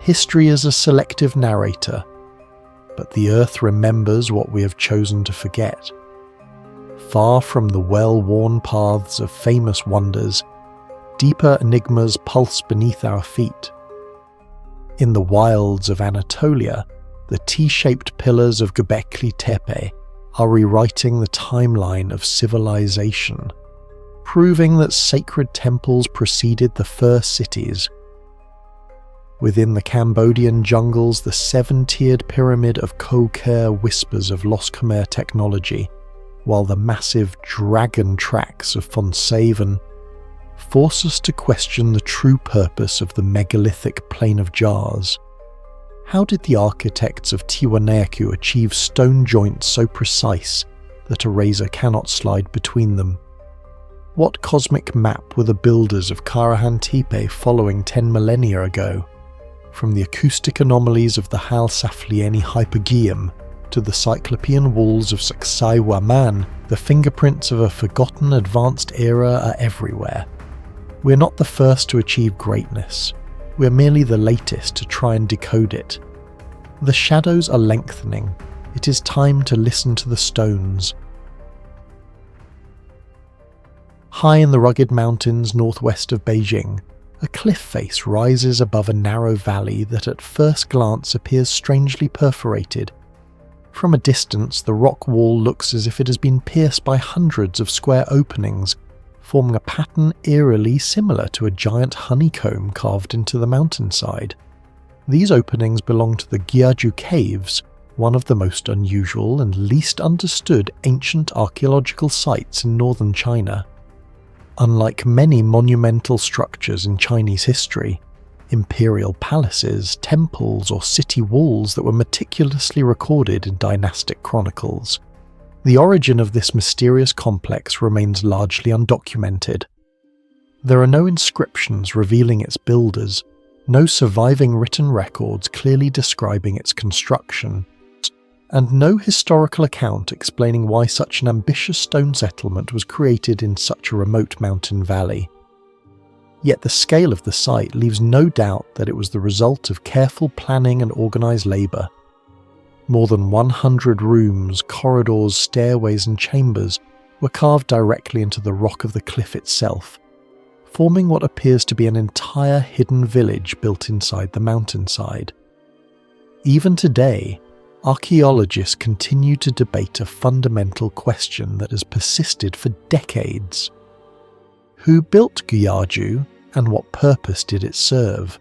History is a selective narrator, but the earth remembers what we have chosen to forget. Far from the well-worn paths of famous wonders, deeper enigmas pulse beneath our feet. In the wilds of Anatolia, the T-shaped pillars of Göbekli Tepe are rewriting the timeline of civilization, proving that sacred temples preceded the first cities. Within the Cambodian jungles, the seven-tiered pyramid of Koh Ker whispers of lost Khmer technology, while the massive dragon tracks of Phonsavan force us to question the true purpose of the megalithic plain of jars. How did the architects of Tiwanaku achieve stone joints so precise that a razor cannot slide between them? What cosmic map were the builders of Karahan Tepe following 10 millennia ago? From the acoustic anomalies of the Hal Saflieni Hypogeum to the cyclopean walls of Sacsayhuamán, the fingerprints of a forgotten advanced era are everywhere. We're not the first to achieve greatness. We're merely the latest to try and decode it. The shadows are lengthening. It is time to listen to the stones. High in the rugged mountains northwest of Beijing, a cliff face rises above a narrow valley that at first glance appears strangely perforated. From a distance, the rock wall looks as if it has been pierced by hundreds of square openings, forming a pattern eerily similar to a giant honeycomb carved into the mountainside. These openings belong to the Guyaju caves, one of the most unusual and least understood ancient archaeological sites in northern China. Unlike many monumental structures in Chinese history, imperial palaces, temples, or city walls that were meticulously recorded in dynastic chronicles, the origin of this mysterious complex remains largely undocumented. There are no inscriptions revealing its builders, no surviving written records clearly describing its construction, and no historical account explaining why such an ambitious stone settlement was created in such a remote mountain valley. Yet the scale of the site leaves no doubt that it was the result of careful planning and organised labour. More than 100 rooms, corridors, stairways and chambers were carved directly into the rock of the cliff itself, forming what appears to be an entire hidden village built inside the mountainside. Even today, archaeologists continue to debate a fundamental question that has persisted for decades. Who built Guyaju, and what purpose did it serve?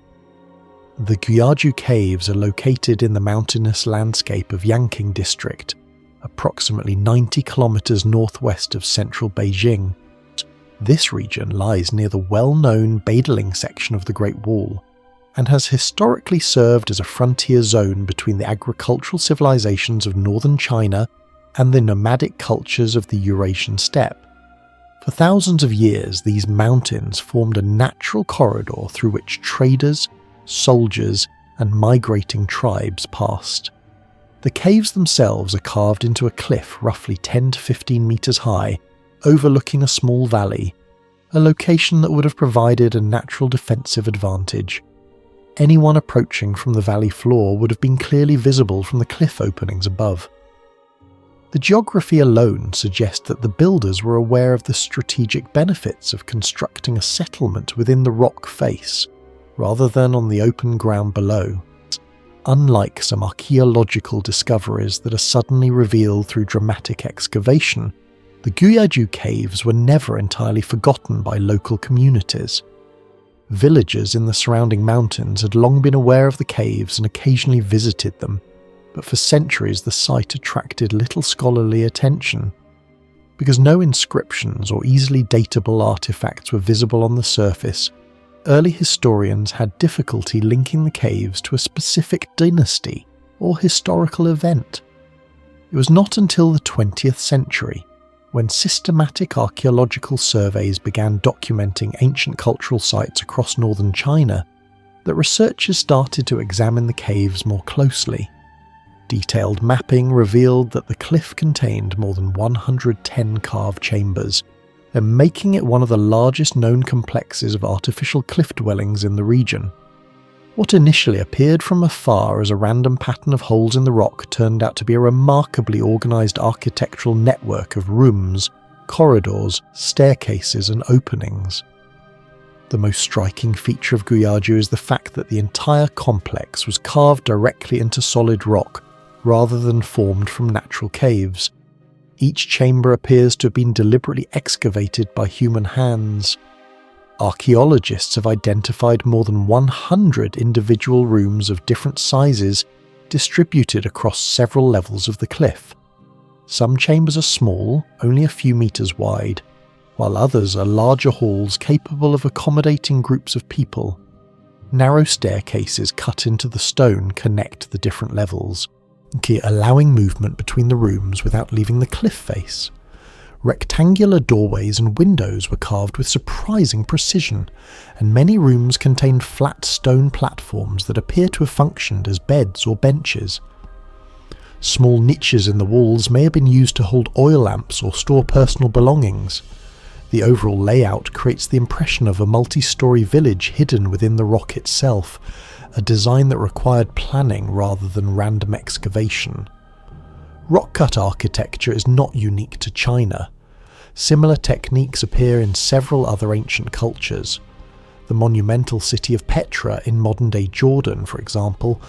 The Guyaju caves are located in the mountainous landscape of Yanqing district, approximately 90 kilometers northwest of central Beijing. This region lies near the well-known Badaling section of the Great Wall, and has historically served as a frontier zone between the agricultural civilizations of northern China and the nomadic cultures of the Eurasian steppe. For thousands of years, these mountains formed a natural corridor through which traders, soldiers, and migrating tribes passed. The caves themselves are carved into a cliff roughly 10 to 15 meters high, overlooking a small valley, a location that would have provided a natural defensive advantage. Anyone approaching from the valley floor would have been clearly visible from the cliff openings above. The geography alone suggests that the builders were aware of the strategic benefits of constructing a settlement within the rock face, rather than on the open ground below. Unlike some archaeological discoveries that are suddenly revealed through dramatic excavation, the Guyaju caves were never entirely forgotten by local communities. Villagers in the surrounding mountains had long been aware of the caves and occasionally visited them, but for centuries the site attracted little scholarly attention. Because no inscriptions or easily datable artifacts were visible on the surface, early historians had difficulty linking the caves to a specific dynasty or historical event. It was not until the 20th century, when systematic archaeological surveys began documenting ancient cultural sites across northern China, that researchers started to examine the caves more closely. Detailed mapping revealed that the cliff contained more than 110 carved chambers, and making it one of the largest known complexes of artificial cliff dwellings in the region. What initially appeared from afar as a random pattern of holes in the rock turned out to be a remarkably organised architectural network of rooms, corridors, staircases and openings. The most striking feature of Guyaju is the fact that the entire complex was carved directly into solid rock rather than formed from natural caves. Each chamber appears to have been deliberately excavated by human hands. Archaeologists have identified more than 100 individual rooms of different sizes distributed across several levels of the cliff. Some chambers are small, only a few meters wide, while others are larger halls capable of accommodating groups of people. Narrow staircases cut into the stone connect the different levels, allowing movement between the rooms without leaving the cliff face. Rectangular doorways and windows were carved with surprising precision, and many rooms contained flat stone platforms that appear to have functioned as beds or benches. Small niches in the walls may have been used to hold oil lamps or store personal belongings. The overall layout creates the impression of a multi-story village hidden within the rock itself, a design that required planning rather than random excavation. Rock-cut architecture is not unique to China. Similar techniques appear in several other ancient cultures. The monumental city of Petra in modern-day Jordan, for example,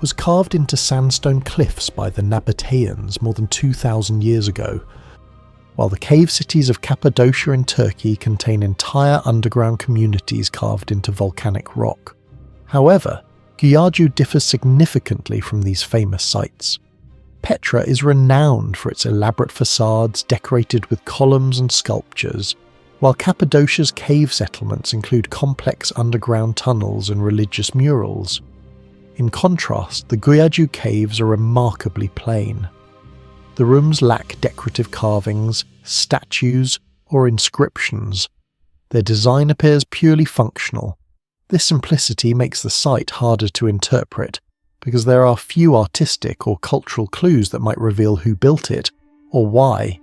was carved into sandstone cliffs by the Nabateans more than 2,000 years ago, while the cave cities of Cappadocia in Turkey contain entire underground communities carved into volcanic rock. However, Guyaju differs significantly from these famous sites. Petra is renowned for its elaborate facades decorated with columns and sculptures, while Cappadocia's cave settlements include complex underground tunnels and religious murals. In contrast, the Guyaju caves are remarkably plain. The rooms lack decorative carvings, statues, or inscriptions. Their design appears purely functional. This simplicity makes the site harder to interpret, because there are few artistic or cultural clues that might reveal who built it, or why.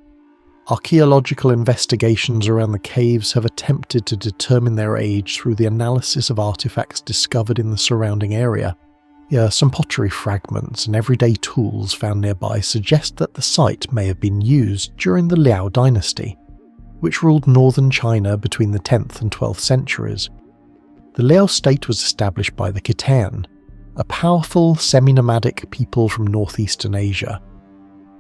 Archaeological investigations around the caves have attempted to determine their age through the analysis of artifacts discovered in the surrounding area. Some pottery fragments and everyday tools found nearby suggest that the site may have been used during the Liao dynasty, which ruled northern China between the 10th and 12th centuries. The Liao state was established by the Khitan, a powerful semi-nomadic people from northeastern Asia.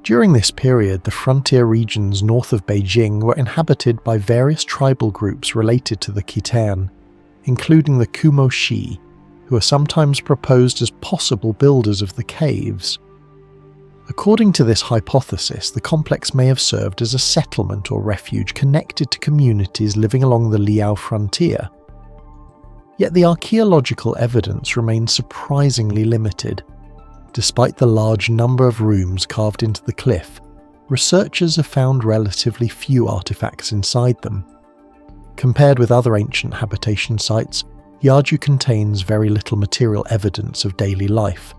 During this period, the frontier regions north of Beijing were inhabited by various tribal groups related to the Khitan, including the Kumo Shi, who are sometimes proposed as possible builders of the caves. According to this hypothesis, the complex may have served as a settlement or refuge connected to communities living along the Liao frontier. Yet the archaeological evidence remains surprisingly limited. Despite the large number of rooms carved into the cliff, researchers have found relatively few artifacts inside them. Compared with other ancient habitation sites, Guyaju contains very little material evidence of daily life.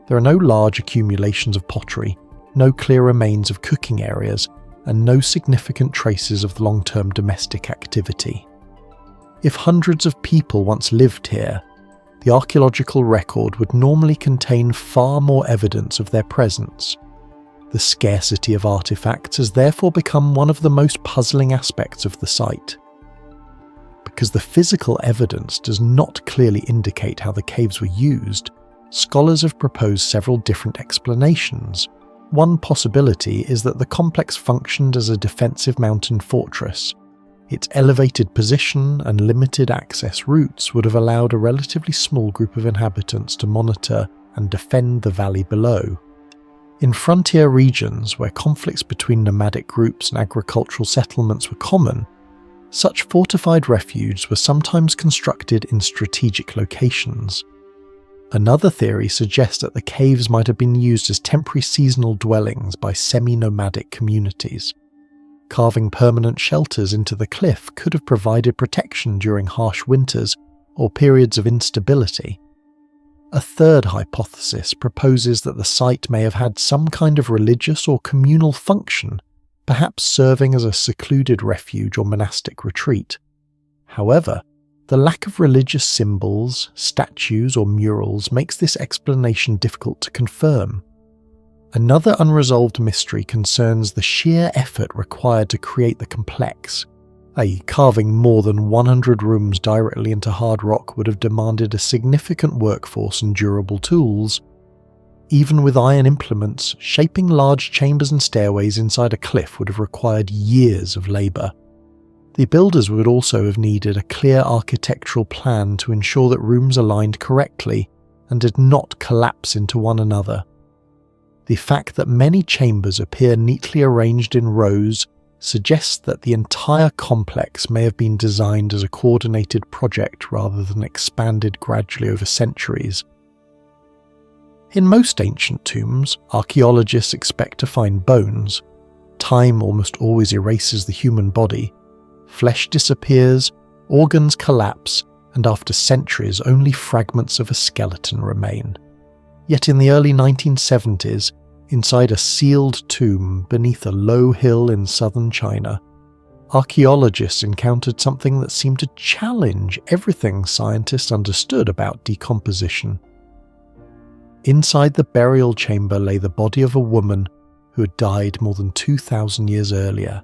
There are no large accumulations of pottery, no clear remains of cooking areas, and no significant traces of long-term domestic activity. If hundreds of people once lived here, the archaeological record would normally contain far more evidence of their presence. The scarcity of artifacts has therefore become one of the most puzzling aspects of the site. Because the physical evidence does not clearly indicate how the caves were used, scholars have proposed several different explanations. One possibility is that the complex functioned as a defensive mountain fortress. Its elevated position and limited access routes would have allowed a relatively small group of inhabitants to monitor and defend the valley below. In frontier regions where conflicts between nomadic groups and agricultural settlements were common, such fortified refuges were sometimes constructed in strategic locations. Another theory suggests that the caves might have been used as temporary seasonal dwellings by semi-nomadic communities. Carving permanent shelters into the cliff could have provided protection during harsh winters or periods of instability. A third hypothesis proposes that the site may have had some kind of religious or communal function, perhaps serving as a secluded refuge or monastic retreat. However, The lack of religious symbols, statues, or murals makes this explanation difficult to confirm. Another unresolved mystery concerns the sheer effort required to create the complex, i.e., carving more than 100 rooms directly into hard rock would have demanded a significant workforce and durable tools. Even with iron implements, shaping large chambers and stairways inside a cliff would have required years of labour. The builders would also have needed a clear architectural plan to ensure that rooms aligned correctly and did not collapse into one another. The fact that many chambers appear neatly arranged in rows suggests that the entire complex may have been designed as a coordinated project rather than expanded gradually over centuries. In most ancient tombs, archaeologists expect to find bones. Time almost always erases the human body. Flesh disappears, organs collapse, and after centuries only fragments of a skeleton remain. Yet in the early 1970s, inside a sealed tomb beneath a low hill in southern China, archaeologists encountered something that seemed to challenge everything scientists understood about decomposition. Inside the burial chamber lay the body of a woman who had died more than 2,000 years earlier,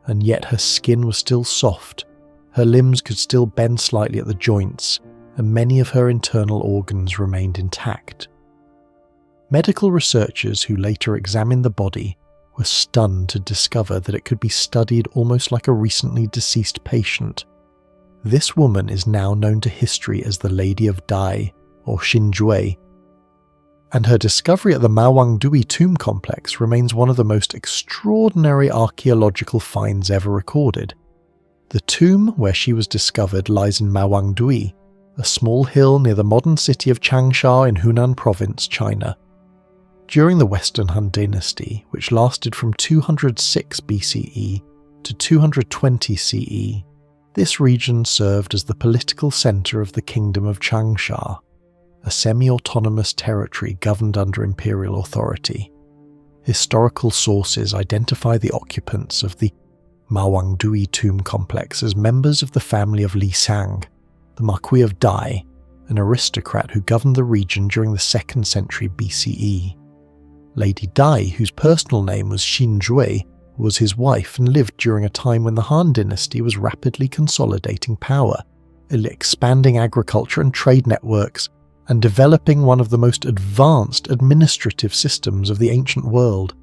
and yet her skin was still soft, her limbs could still bend slightly at the joints, and many of her internal organs remained intact. Medical researchers who later examined the body were stunned to discover that it could be studied almost like a recently deceased patient. This woman is now known to history as the Lady of Dai, or Xinjue, and her discovery at the Mawangdui tomb complex remains one of the most extraordinary archaeological finds ever recorded. The tomb where she was discovered lies in Mawangdui, a small hill near the modern city of Changsha in Hunan province, China. During the Western Han dynasty, which lasted from 206 BCE to 220 CE, this region served as the political centre of the Kingdom of Changsha, a semi-autonomous territory governed under imperial authority. Historical sources identify the occupants of the Mawangdui tomb complex as members of the family of Li Sang, the Marquis of Dai, an aristocrat who governed the region during the 2nd century BCE. Lady Dai, whose personal name was Xinjue, was his wife and lived during a time when the Han dynasty was rapidly consolidating power, expanding agriculture and trade networks, and developing one of the most advanced administrative systems of the ancient world.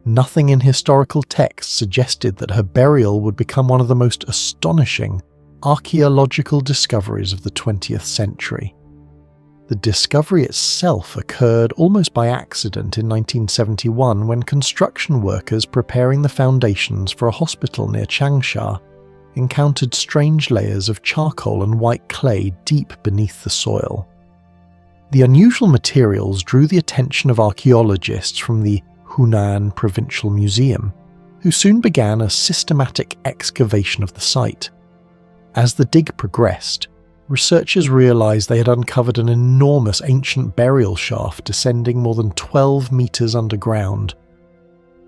Nothing in historical texts suggested that her burial would become one of the most astonishing archaeological discoveries of the 20th century. The discovery itself occurred almost by accident in 1971 when construction workers preparing the foundations for a hospital near Changsha encountered strange layers of charcoal and white clay deep beneath the soil. The unusual materials drew the attention of archaeologists from the Hunan Provincial Museum, who soon began a systematic excavation of the site. As the dig progressed, researchers realized they had uncovered an enormous ancient burial shaft descending more than 12 meters underground.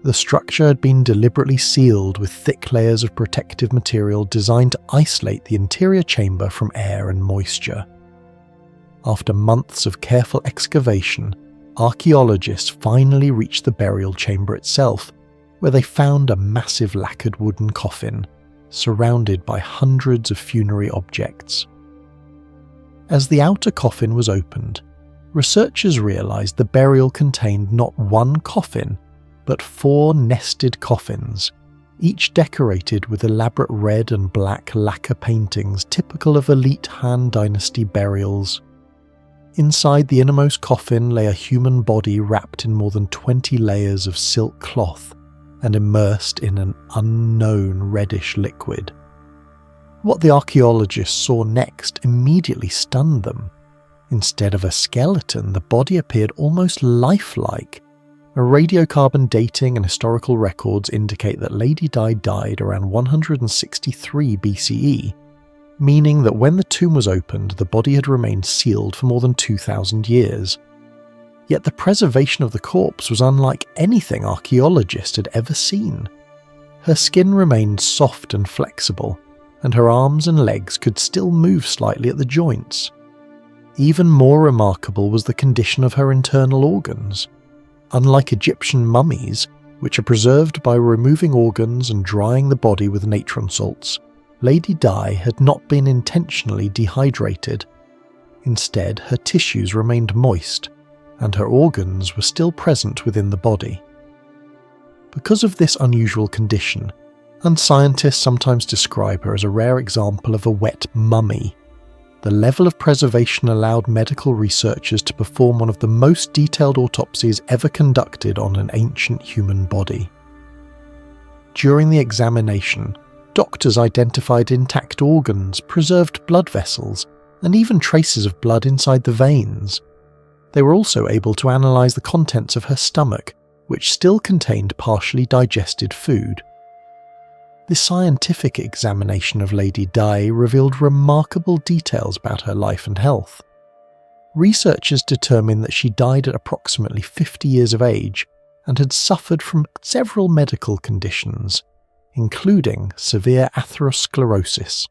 The structure had been deliberately sealed with thick layers of protective material designed to isolate the interior chamber from air and moisture. After months of careful excavation, archaeologists finally reached the burial chamber itself, where they found a massive lacquered wooden coffin, surrounded by hundreds of funerary objects. As the outer coffin was opened, researchers realized the burial contained not one coffin, but 4 nested coffins, each decorated with elaborate red and black lacquer paintings typical of elite Han Dynasty burials. Inside the innermost coffin lay a human body wrapped in more than 20 layers of silk cloth and immersed in an unknown reddish liquid. What the archaeologists saw next immediately stunned them. Instead of a skeleton, the body appeared almost lifelike. Radiocarbon dating and historical records indicate that Lady Dai died around 163 BCE, meaning that when the tomb was opened, the body had remained sealed for more than 2,000 years. Yet the preservation of the corpse was unlike anything archaeologists had ever seen. Her skin remained soft and flexible, and her arms and legs could still move slightly at the joints. Even more remarkable was the condition of her internal organs. Unlike Egyptian mummies, which are preserved by removing organs and drying the body with natron salts, Lady Dai had not been intentionally dehydrated. Instead, her tissues remained moist, and her organs were still present within the body. Because of this unusual condition, and scientists sometimes describe her as a rare example of a wet mummy, the level of preservation allowed medical researchers to perform one of the most detailed autopsies ever conducted on an ancient human body. During the examination, doctors identified intact organs, preserved blood vessels, and even traces of blood inside the veins. They were also able to analyse the contents of her stomach, which still contained partially digested food. The scientific examination of Lady Dai revealed remarkable details about her life and health. Researchers determined that she died at approximately 50 years of age and had suffered from several medical conditions, including severe atherosclerosis,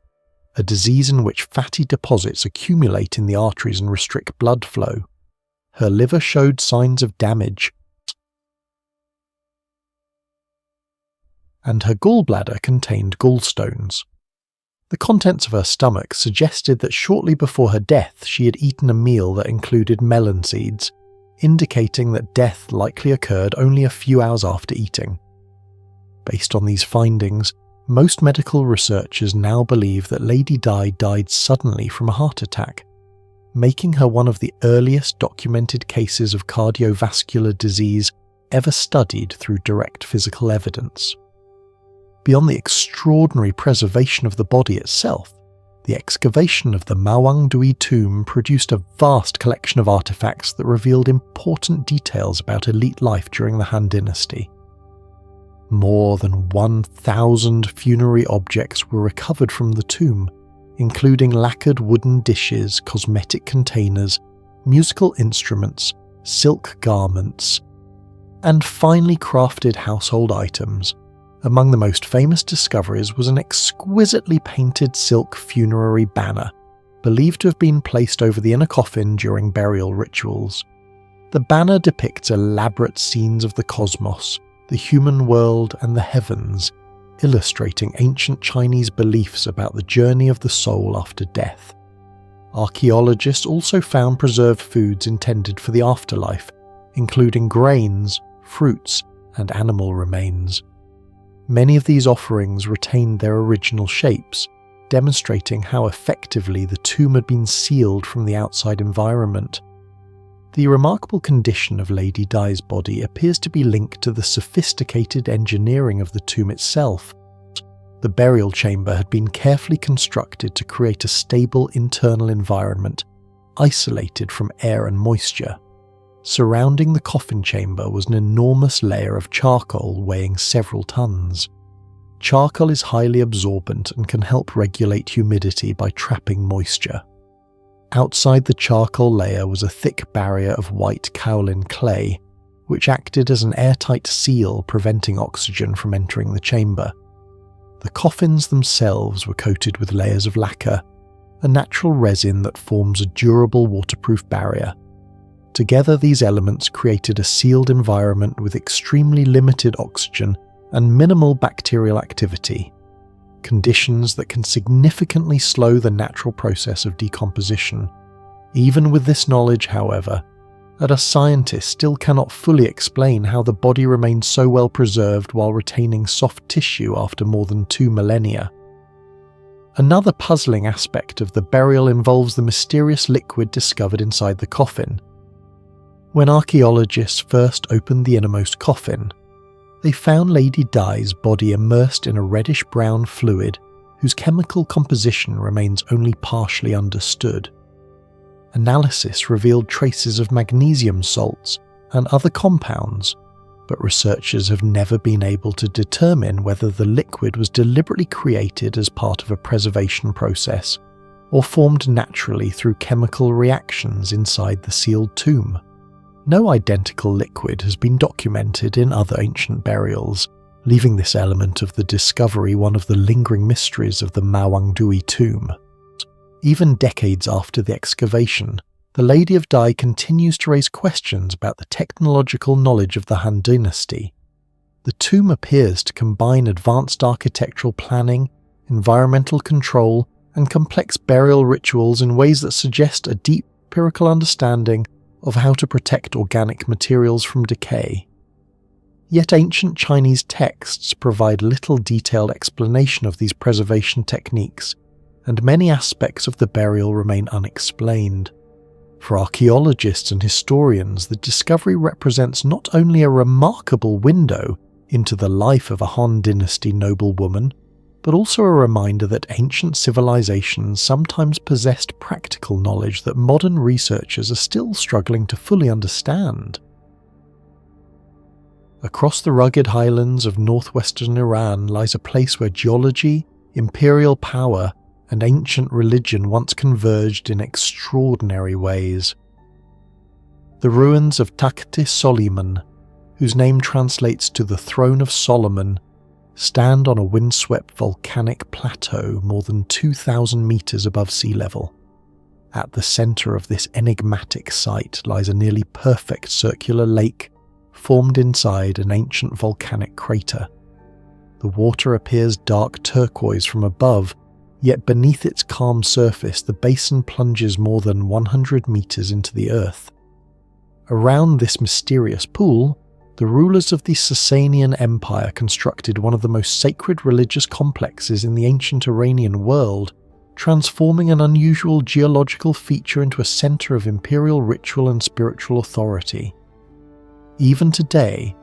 a disease in which fatty deposits accumulate in the arteries and restrict blood flow. Her liver showed signs of damage, and her gallbladder contained gallstones. The contents of her stomach suggested that shortly before her death she had eaten a meal that included melon seeds, indicating that death likely occurred only a few hours after eating. Based on these findings, most medical researchers now believe that Lady Dai died suddenly from a heart attack, making her one of the earliest documented cases of cardiovascular disease ever studied through direct physical evidence. Beyond the extraordinary preservation of the body itself, the excavation of the Mawang Dui tomb produced a vast collection of artifacts that revealed important details about elite life during the Han Dynasty. More than 1,000 funerary objects were recovered from the tomb, including lacquered wooden dishes, cosmetic containers, musical instruments, silk garments, and finely crafted household items. Among the most famous discoveries was an exquisitely painted silk funerary banner, believed to have been placed over the inner coffin during burial rituals. The banner depicts elaborate scenes of the cosmos, the human world, and the heavens, illustrating ancient Chinese beliefs about the journey of the soul after death. Archaeologists also found preserved foods intended for the afterlife, including grains, fruits, and animal remains. Many of these offerings retained their original shapes, demonstrating how effectively the tomb had been sealed from the outside environment. The remarkable condition of Lady Dai's body appears to be linked to the sophisticated engineering of the tomb itself. The burial chamber had been carefully constructed to create a stable internal environment, isolated from air and moisture. Surrounding the coffin chamber was an enormous layer of charcoal weighing several tons. Charcoal is highly absorbent and can help regulate humidity by trapping moisture. Outside the charcoal layer was a thick barrier of white kaolin clay, which acted as an airtight seal preventing oxygen from entering the chamber. The coffins themselves were coated with layers of lacquer, a natural resin that forms a durable waterproof barrier. Together, these elements created a sealed environment with extremely limited oxygen and minimal bacterial activity, conditions that can significantly slow the natural process of decomposition. Even with this knowledge, however, us scientists still cannot fully explain how the body remained so well preserved while retaining soft tissue after more than 2 millennia. Another puzzling aspect of the burial involves the mysterious liquid discovered inside the coffin. When archaeologists first opened the innermost coffin, they found Lady Dai's body immersed in a reddish-brown fluid whose chemical composition remains only partially understood. Analysis revealed traces of magnesium salts and other compounds, but researchers have never been able to determine whether the liquid was deliberately created as part of a preservation process or formed naturally through chemical reactions inside the sealed tomb. No identical liquid has been documented in other ancient burials, leaving this element of the discovery one of the lingering mysteries of the Mawangdui tomb. Even decades after the excavation, the Lady of Dai continues to raise questions about the technological knowledge of the Han Dynasty. The tomb appears to combine advanced architectural planning, environmental control, and complex burial rituals in ways that suggest a deep empirical understanding of how to protect organic materials from decay. Yet ancient Chinese texts provide little detailed explanation of these preservation techniques, and many aspects of the burial remain unexplained. For archaeologists and historians, the discovery represents not only a remarkable window into the life of a Han Dynasty noblewoman, but also a reminder that ancient civilizations sometimes possessed practical knowledge that modern researchers are still struggling to fully understand. Across the rugged highlands of northwestern Iran lies a place where geology, imperial power, and ancient religion once converged in extraordinary ways. The ruins of Takht-e Soleyman, whose name translates to the Throne of Solomon, stand on a windswept volcanic plateau more than 2,000 meters above sea level. At the center of this enigmatic site lies a nearly perfect circular lake formed inside an ancient volcanic crater. The water appears dark turquoise from above, yet beneath its calm surface the basin plunges more than 100 meters into the earth. Around this mysterious pool, the rulers of the Sacsayhuamán Empire constructed one of the most sacred religious complexes in the ancient Iranian world, transforming an unusual geological feature into a center of imperial ritual and spiritual authority. Even today,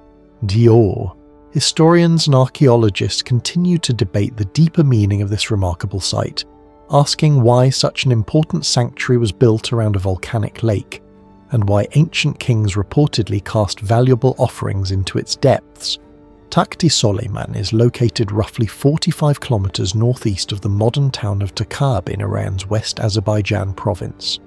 Dior, historians and archaeologists continue to debate the deeper meaning of this remarkable site, asking why such an important sanctuary was built around a volcanic lake, and why ancient kings reportedly cast valuable offerings into its depths. Takht-e Soleyman is located roughly 45 kilometers northeast of the modern town of Takab in Iran's West Azerbaijan province.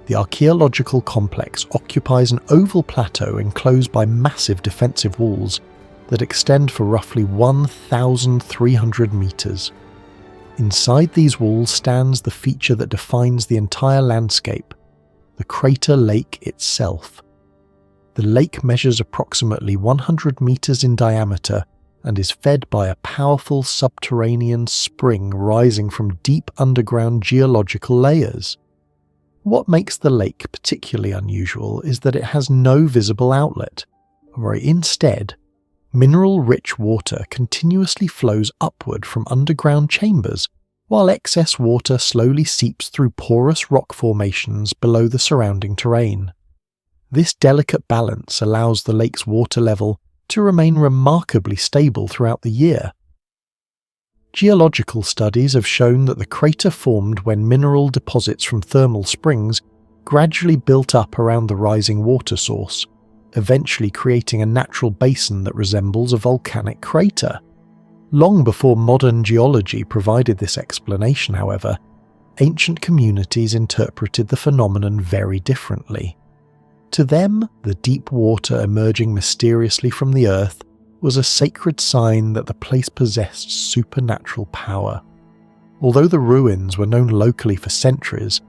The archaeological complex occupies an oval plateau enclosed by massive defensive walls that extend for roughly 1,300 meters. Inside these walls stands the feature that defines the entire landscape: the crater lake itself. The lake measures approximately 100 meters in diameter and is fed by a powerful subterranean spring rising from deep underground geological layers. What makes the lake particularly unusual is that it has no visible outlet, where instead, mineral-rich water continuously flows upward from underground chambers, while excess water slowly seeps through porous rock formations below the surrounding terrain. This delicate balance allows the lake's water level to remain remarkably stable throughout the year. Geological studies have shown that the crater formed when mineral deposits from thermal springs gradually built up around the rising water source, eventually creating a natural basin that resembles a volcanic crater. Long before modern geology provided this explanation, however, ancient communities interpreted the phenomenon very differently. To them, the deep water emerging mysteriously from the earth was a sacred sign that the place possessed supernatural power. Although the ruins were known locally for centuries,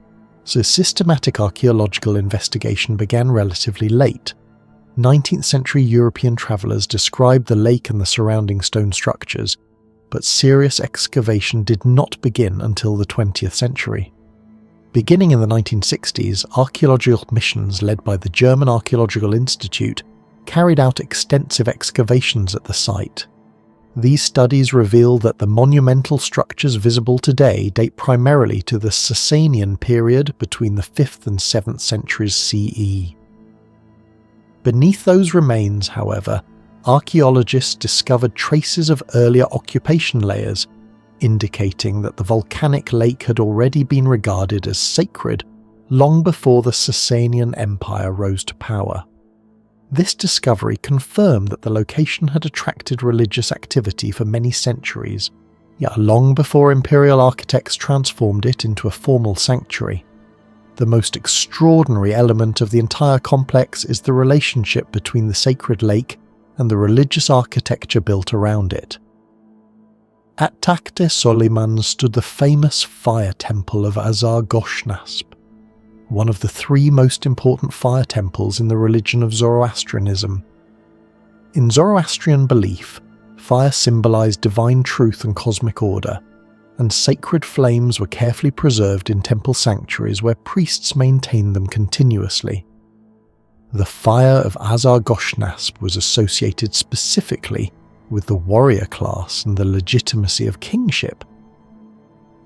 so systematic archaeological investigation began relatively late. 19th century European travellers described the lake and the surrounding stone structures, but serious excavation did not begin until the 20th century. Beginning in the 1960s, archaeological missions led by the German Archaeological Institute carried out extensive excavations at the site. These studies reveal that the monumental structures visible today date primarily to the Sassanian period between the 5th and 7th centuries CE. Beneath those remains, however, archaeologists discovered traces of earlier occupation layers, indicating that the volcanic lake had already been regarded as sacred long before the Sassanian Empire rose to power. This discovery confirmed that the location had attracted religious activity for many centuries, yet long before imperial architects transformed it into a formal sanctuary. The most extraordinary element of the entire complex is the relationship between the sacred lake and the religious architecture built around it. At Takht-e Soleyman stood the famous fire temple of Azar-Goshnasp, one of the 3 most important fire temples in the religion of Zoroastrianism. In Zoroastrian belief, fire symbolized divine truth and cosmic order, and sacred flames were carefully preserved in temple sanctuaries where priests maintained them continuously. The fire of Azar-Goshnasp was associated specifically with the warrior class and the legitimacy of kingship.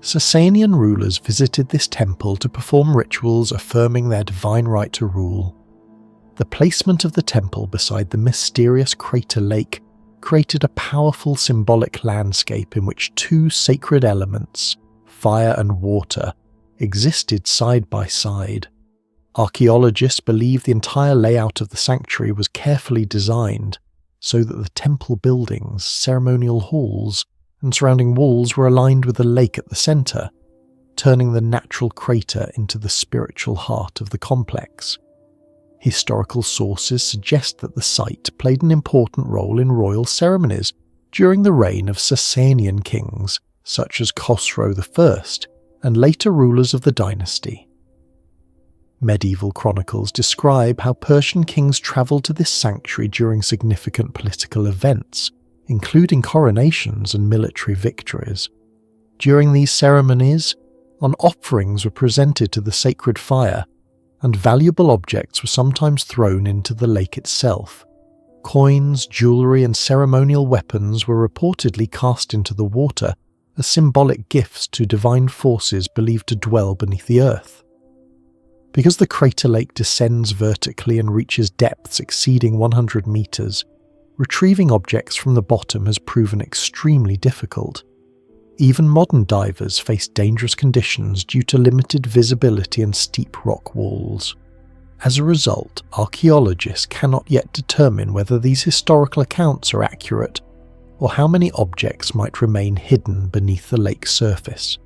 Sasanian rulers visited this temple to perform rituals affirming their divine right to rule. The placement of the temple beside the mysterious crater lake created a powerful symbolic landscape in which 2 sacred elements, fire and water, existed side by side. Archaeologists believe the entire layout of the sanctuary was carefully designed so that the temple buildings, ceremonial halls, and surrounding walls were aligned with the lake at the centre, turning the natural crater into the spiritual heart of the complex. Historical sources suggest that the site played an important role in royal ceremonies during the reign of Sasanian kings such as Khosrow I and later rulers of the dynasty. Medieval chronicles describe how Persian kings travelled to this sanctuary during significant political events, including coronations and military victories. During these ceremonies, offerings were presented to the sacred fire, and valuable objects were sometimes thrown into the lake itself. Coins, jewellery and ceremonial weapons were reportedly cast into the water as symbolic gifts to divine forces believed to dwell beneath the earth. Because the crater lake descends vertically and reaches depths exceeding 100 metres, retrieving objects from the bottom has proven extremely difficult. Even modern divers face dangerous conditions due to limited visibility and steep rock walls. As a result, archaeologists cannot yet determine whether these historical accounts are accurate or how many objects might remain hidden beneath the lake's surface.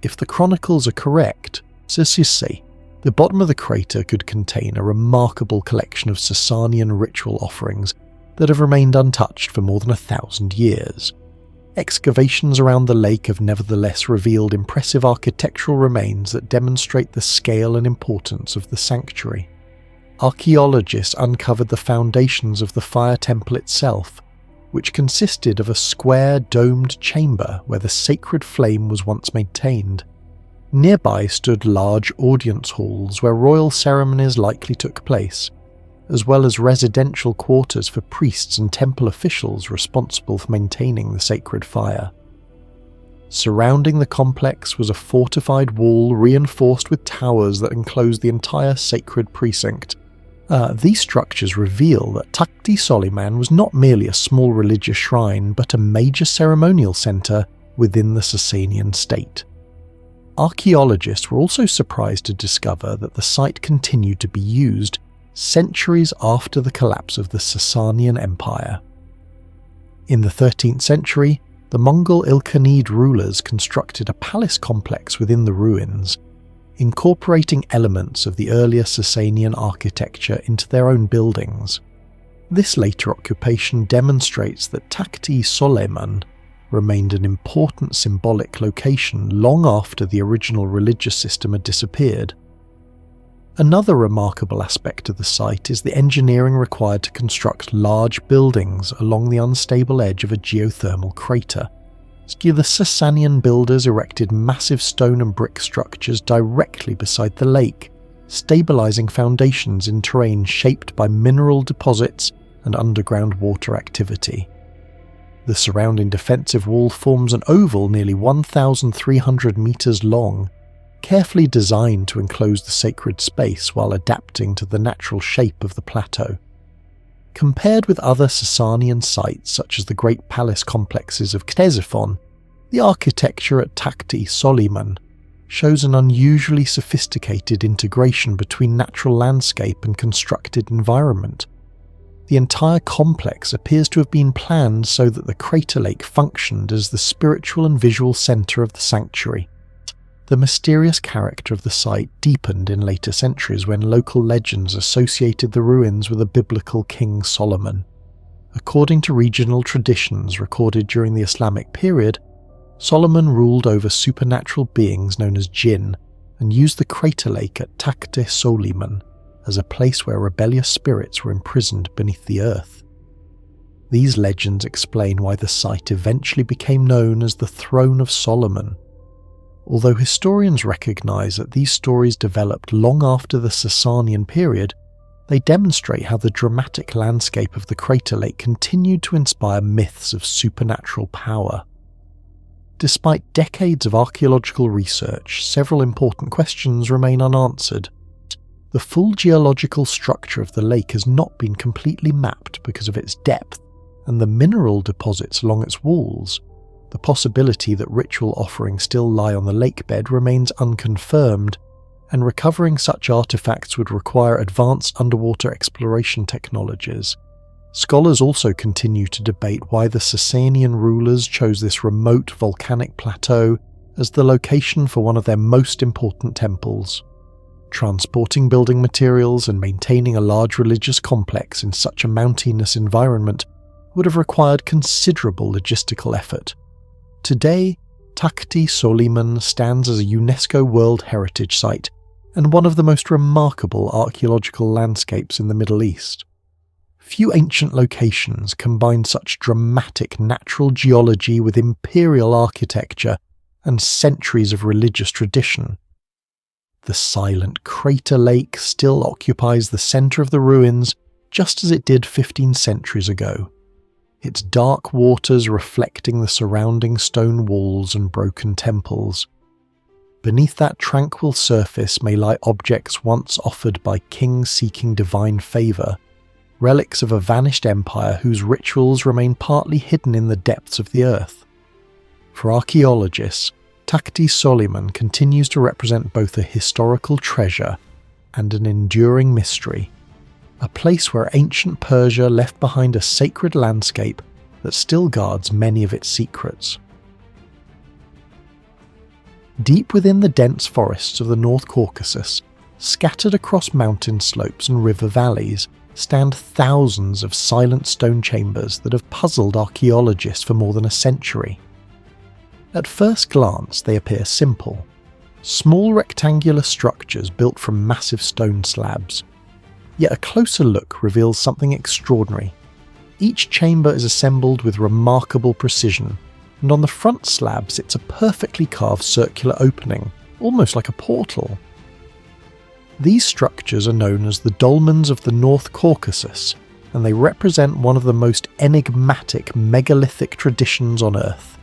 If the chronicles are correct, the bottom of the crater could contain a remarkable collection of Sasanian ritual offerings that have remained untouched for more than 1,000 years. Excavations around the lake have nevertheless revealed impressive architectural remains that demonstrate the scale and importance of the sanctuary. Archaeologists uncovered the foundations of the fire temple itself, which consisted of a square domed chamber where the sacred flame was once maintained. Nearby stood large audience halls where royal ceremonies likely took place, as well as residential quarters for priests and temple officials responsible for maintaining the sacred fire. Surrounding the complex was a fortified wall reinforced with towers that enclosed the entire sacred precinct. These structures reveal that Takht-e Soleyman was not merely a small religious shrine but a major ceremonial centre within the Sasanian state. Archaeologists were also surprised to discover that the site continued to be used centuries after the collapse of the Sasanian Empire. In the 13th century, the Mongol Ilkhanid rulers constructed a palace complex within the ruins, incorporating elements of the earlier Sasanian architecture into their own buildings. This later occupation demonstrates that Takht-e Soleyman remained an important symbolic location long after the original religious system had disappeared. Another remarkable aspect of the site is the engineering required to construct large buildings along the unstable edge of a geothermal crater. The Sasanian builders erected massive stone and brick structures directly beside the lake, stabilizing foundations in terrain shaped by mineral deposits and underground water activity. The surrounding defensive wall forms an oval nearly 1,300 meters long, carefully designed to enclose the sacred space while adapting to the natural shape of the plateau. Compared with other Sasanian sites such as the great palace complexes of Ctesiphon, the architecture at Takht-e Soleyman shows an unusually sophisticated integration between natural landscape and constructed environment. The entire complex appears to have been planned so that the crater lake functioned as the spiritual and visual centre of the sanctuary. The mysterious character of the site deepened in later centuries when local legends associated the ruins with the biblical King Solomon. According to regional traditions recorded during the Islamic period, Solomon ruled over supernatural beings known as jinn and used the crater lake at Takht-e Soleyman as a place where rebellious spirits were imprisoned beneath the earth. These legends explain why the site eventually became known as the Throne of Solomon. Although historians recognise that these stories developed long after the Sasanian period, they demonstrate how the dramatic landscape of the crater lake continued to inspire myths of supernatural power. Despite decades of archaeological research, several important questions remain unanswered. The full geological structure of the lake has not been completely mapped because of its depth and the mineral deposits along its walls. The possibility that ritual offerings still lie on the lake bed remains unconfirmed, and recovering such artifacts would require advanced underwater exploration technologies. Scholars also continue to debate why the Sasanian rulers chose this remote volcanic plateau as the location for one of their most important temples. Transporting building materials and maintaining a large religious complex in such a mountainous environment would have required considerable logistical effort. Today, Takht-e Soleyman stands as a UNESCO World Heritage Site and one of the most remarkable archaeological landscapes in the Middle East. Few ancient locations combine such dramatic natural geology with imperial architecture and centuries of religious tradition. The silent crater lake still occupies the centre of the ruins just as it did 15 centuries ago, its dark waters reflecting the surrounding stone walls and broken temples. Beneath that tranquil surface may lie objects once offered by kings seeking divine favour, relics of a vanished empire whose rituals remain partly hidden in the depths of the earth. For archaeologists, Takht-e Soleyman continues to represent both a historical treasure and an enduring mystery, a place where ancient Persia left behind a sacred landscape that still guards many of its secrets. Deep within the dense forests of the North Caucasus, scattered across mountain slopes and river valleys, stand thousands of silent stone chambers that have puzzled archaeologists for more than a century. At first glance, they appear simple. Small rectangular structures built from massive stone slabs. Yet a closer look reveals something extraordinary. Each chamber is assembled with remarkable precision, and on the front slab sits a perfectly carved circular opening, almost like a portal. These structures are known as the Dolmens of the North Caucasus, and they represent one of the most enigmatic megalithic traditions on Earth.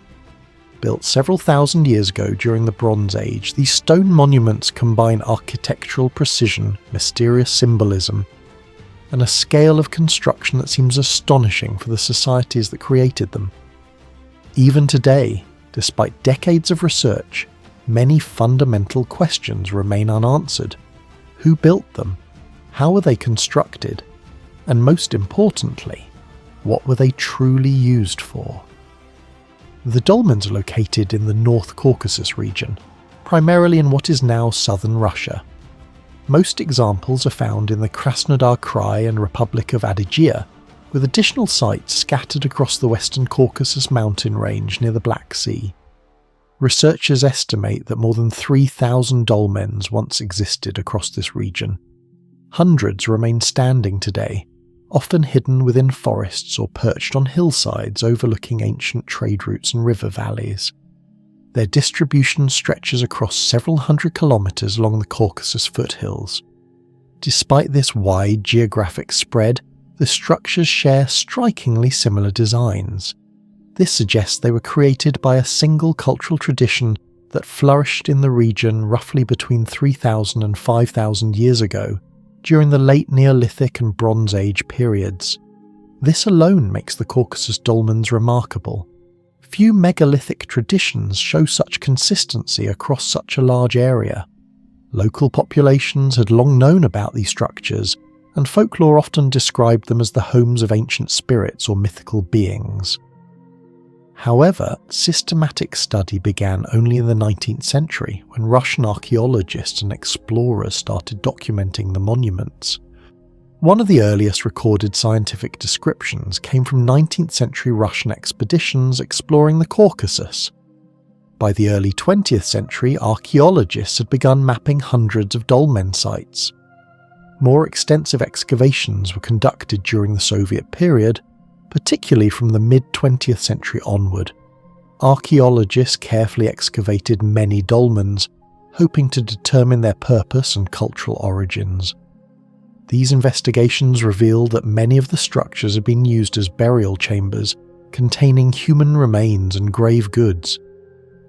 Built several thousand years ago during the Bronze Age, these stone monuments combine architectural precision, mysterious symbolism, and a scale of construction that seems astonishing for the societies that created them. Even today, despite decades of research, many fundamental questions remain unanswered. Who built them? How were they constructed? And most importantly, what were they truly used for? The dolmens are located in the North Caucasus region, primarily in what is now southern Russia. Most examples are found in the Krasnodar Krai and Republic of Adygea, with additional sites scattered across the western Caucasus mountain range near the Black Sea. Researchers estimate that more than 3,000 dolmens once existed across this region. Hundreds remain standing today, often hidden within forests or perched on hillsides overlooking ancient trade routes and river valleys. Their distribution stretches across several hundred kilometres along the Caucasus foothills. Despite this wide geographic spread, the structures share strikingly similar designs. This suggests they were created by a single cultural tradition that flourished in the region roughly between 3,000 and 5,000 years ago, during the late Neolithic and Bronze Age periods. This alone makes the Caucasus dolmens remarkable. Few megalithic traditions show such consistency across such a large area. Local populations had long known about these structures, and folklore often described them as the homes of ancient spirits or mythical beings. However, systematic study began only in the 19th century, when Russian archaeologists and explorers started documenting the monuments. One of the earliest recorded scientific descriptions came from 19th century Russian expeditions exploring the Caucasus. By the early 20th century, archaeologists had begun mapping hundreds of dolmen sites. More extensive excavations were conducted during the Soviet period, particularly from the mid-20th century onward. Archaeologists carefully excavated many dolmens, hoping to determine their purpose and cultural origins. These investigations revealed that many of the structures had been used as burial chambers, containing human remains and grave goods.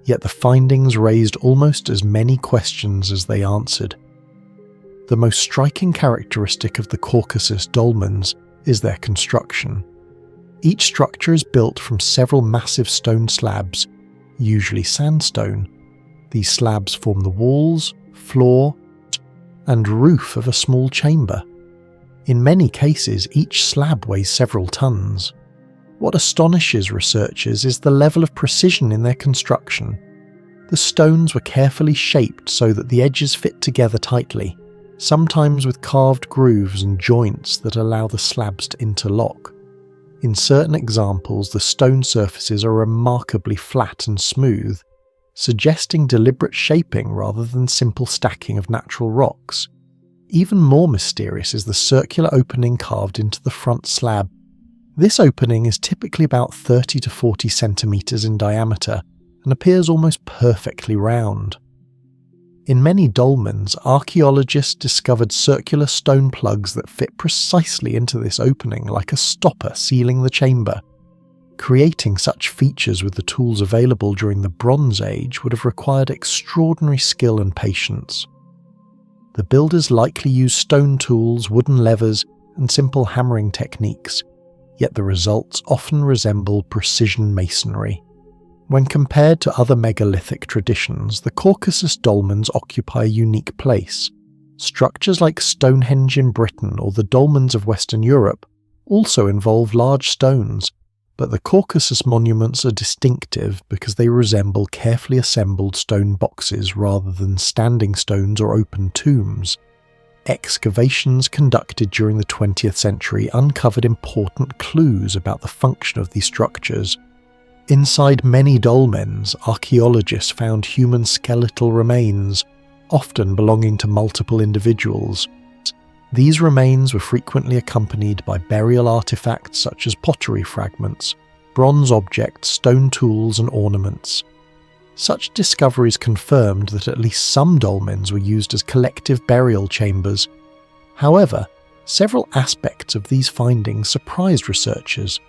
Yet the findings raised almost as many questions as they answered. The most striking characteristic of the Caucasus dolmens is their construction. Each structure is built from several massive stone slabs, usually sandstone. These slabs form the walls, floor, and roof of a small chamber. In many cases, each slab weighs several tons. What astonishes researchers is the level of precision in their construction. The stones were carefully shaped so that the edges fit together tightly, sometimes with carved grooves and joints that allow the slabs to interlock. In certain examples, the stone surfaces are remarkably flat and smooth, suggesting deliberate shaping rather than simple stacking of natural rocks. Even more mysterious is the circular opening carved into the front slab. This opening is typically about 30 to 40 centimeters in diameter and appears almost perfectly round. In many dolmens, archaeologists discovered circular stone plugs that fit precisely into this opening like a stopper sealing the chamber. Creating such features with the tools available during the Bronze Age would have required extraordinary skill and patience. The builders likely used stone tools, wooden levers, and simple hammering techniques, yet the results often resemble precision masonry. When compared to other megalithic traditions, the Caucasus dolmens occupy a unique place. Structures like Stonehenge in Britain or the dolmens of Western Europe also involve large stones, but the Caucasus monuments are distinctive because they resemble carefully assembled stone boxes rather than standing stones or open tombs. Excavations conducted during the 20th century uncovered important clues about the function of these structures. Inside many dolmens, archaeologists found human skeletal remains, often belonging to multiple individuals. These remains were frequently accompanied by burial artifacts such as pottery fragments, bronze objects, stone tools, and ornaments. Such discoveries confirmed that at least some dolmens were used as collective burial chambers. However, several aspects of these findings surprised researchers.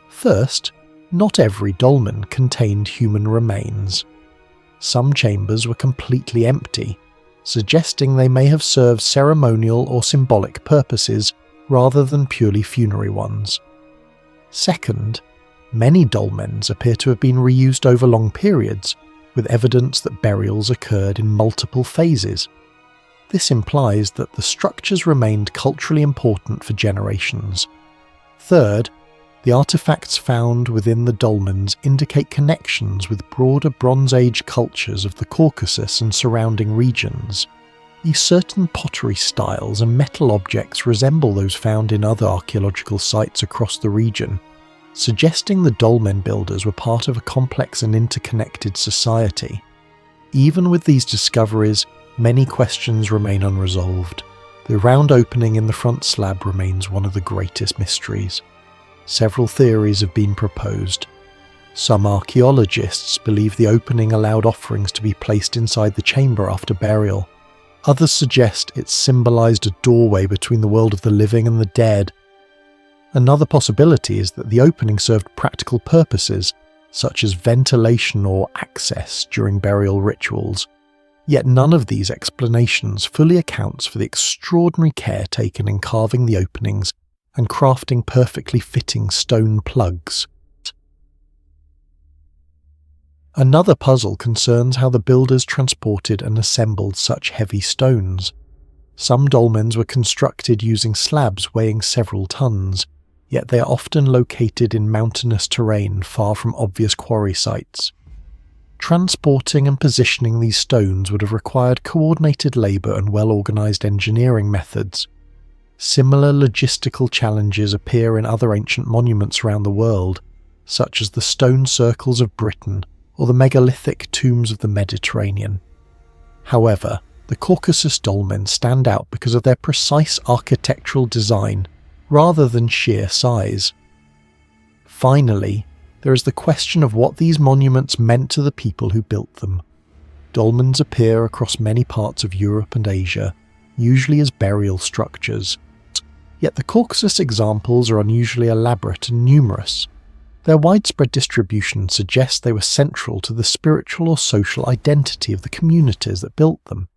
First, not every dolmen contained human remains. Some chambers were completely empty, suggesting they may have served ceremonial or symbolic purposes rather than purely funerary ones. Second, many dolmens appear to have been reused over long periods, with evidence that burials occurred in multiple phases. This implies that the structures remained culturally important for generations. Third, the artifacts found within the dolmens indicate connections with broader Bronze Age cultures of the Caucasus and surrounding regions. Certain pottery styles and metal objects resemble those found in other archaeological sites across the region, suggesting the dolmen builders were part of a complex and interconnected society. Even with these discoveries, many questions remain unresolved. The round opening in the front slab remains one of the greatest mysteries. Several theories have been proposed. Some archaeologists believe the opening allowed offerings to be placed inside the chamber after burial. Others suggest it symbolized a doorway between the world of the living and the dead. Another possibility is that the opening served practical purposes, such as ventilation or access during burial rituals. Yet none of these explanations fully accounts for the extraordinary care taken in carving the openings and crafting perfectly fitting stone plugs. Another puzzle concerns how the builders transported and assembled such heavy stones. Some dolmens were constructed using slabs weighing several tons, yet they are often located in mountainous terrain far from obvious quarry sites. Transporting and positioning these stones would have required coordinated labour and well-organised engineering methods. Similar logistical challenges appear in other ancient monuments around the world, such as the stone circles of Britain or the megalithic tombs of the Mediterranean. However, the Caucasus dolmens stand out because of their precise architectural design rather than sheer size. Finally, there is the question of what these monuments meant to the people who built them. Dolmens appear across many parts of Europe and Asia, usually as burial structures. Yet the Caucasus examples are unusually elaborate and numerous. Their widespread distribution suggests they were central to the spiritual or social identity of the communities that built them.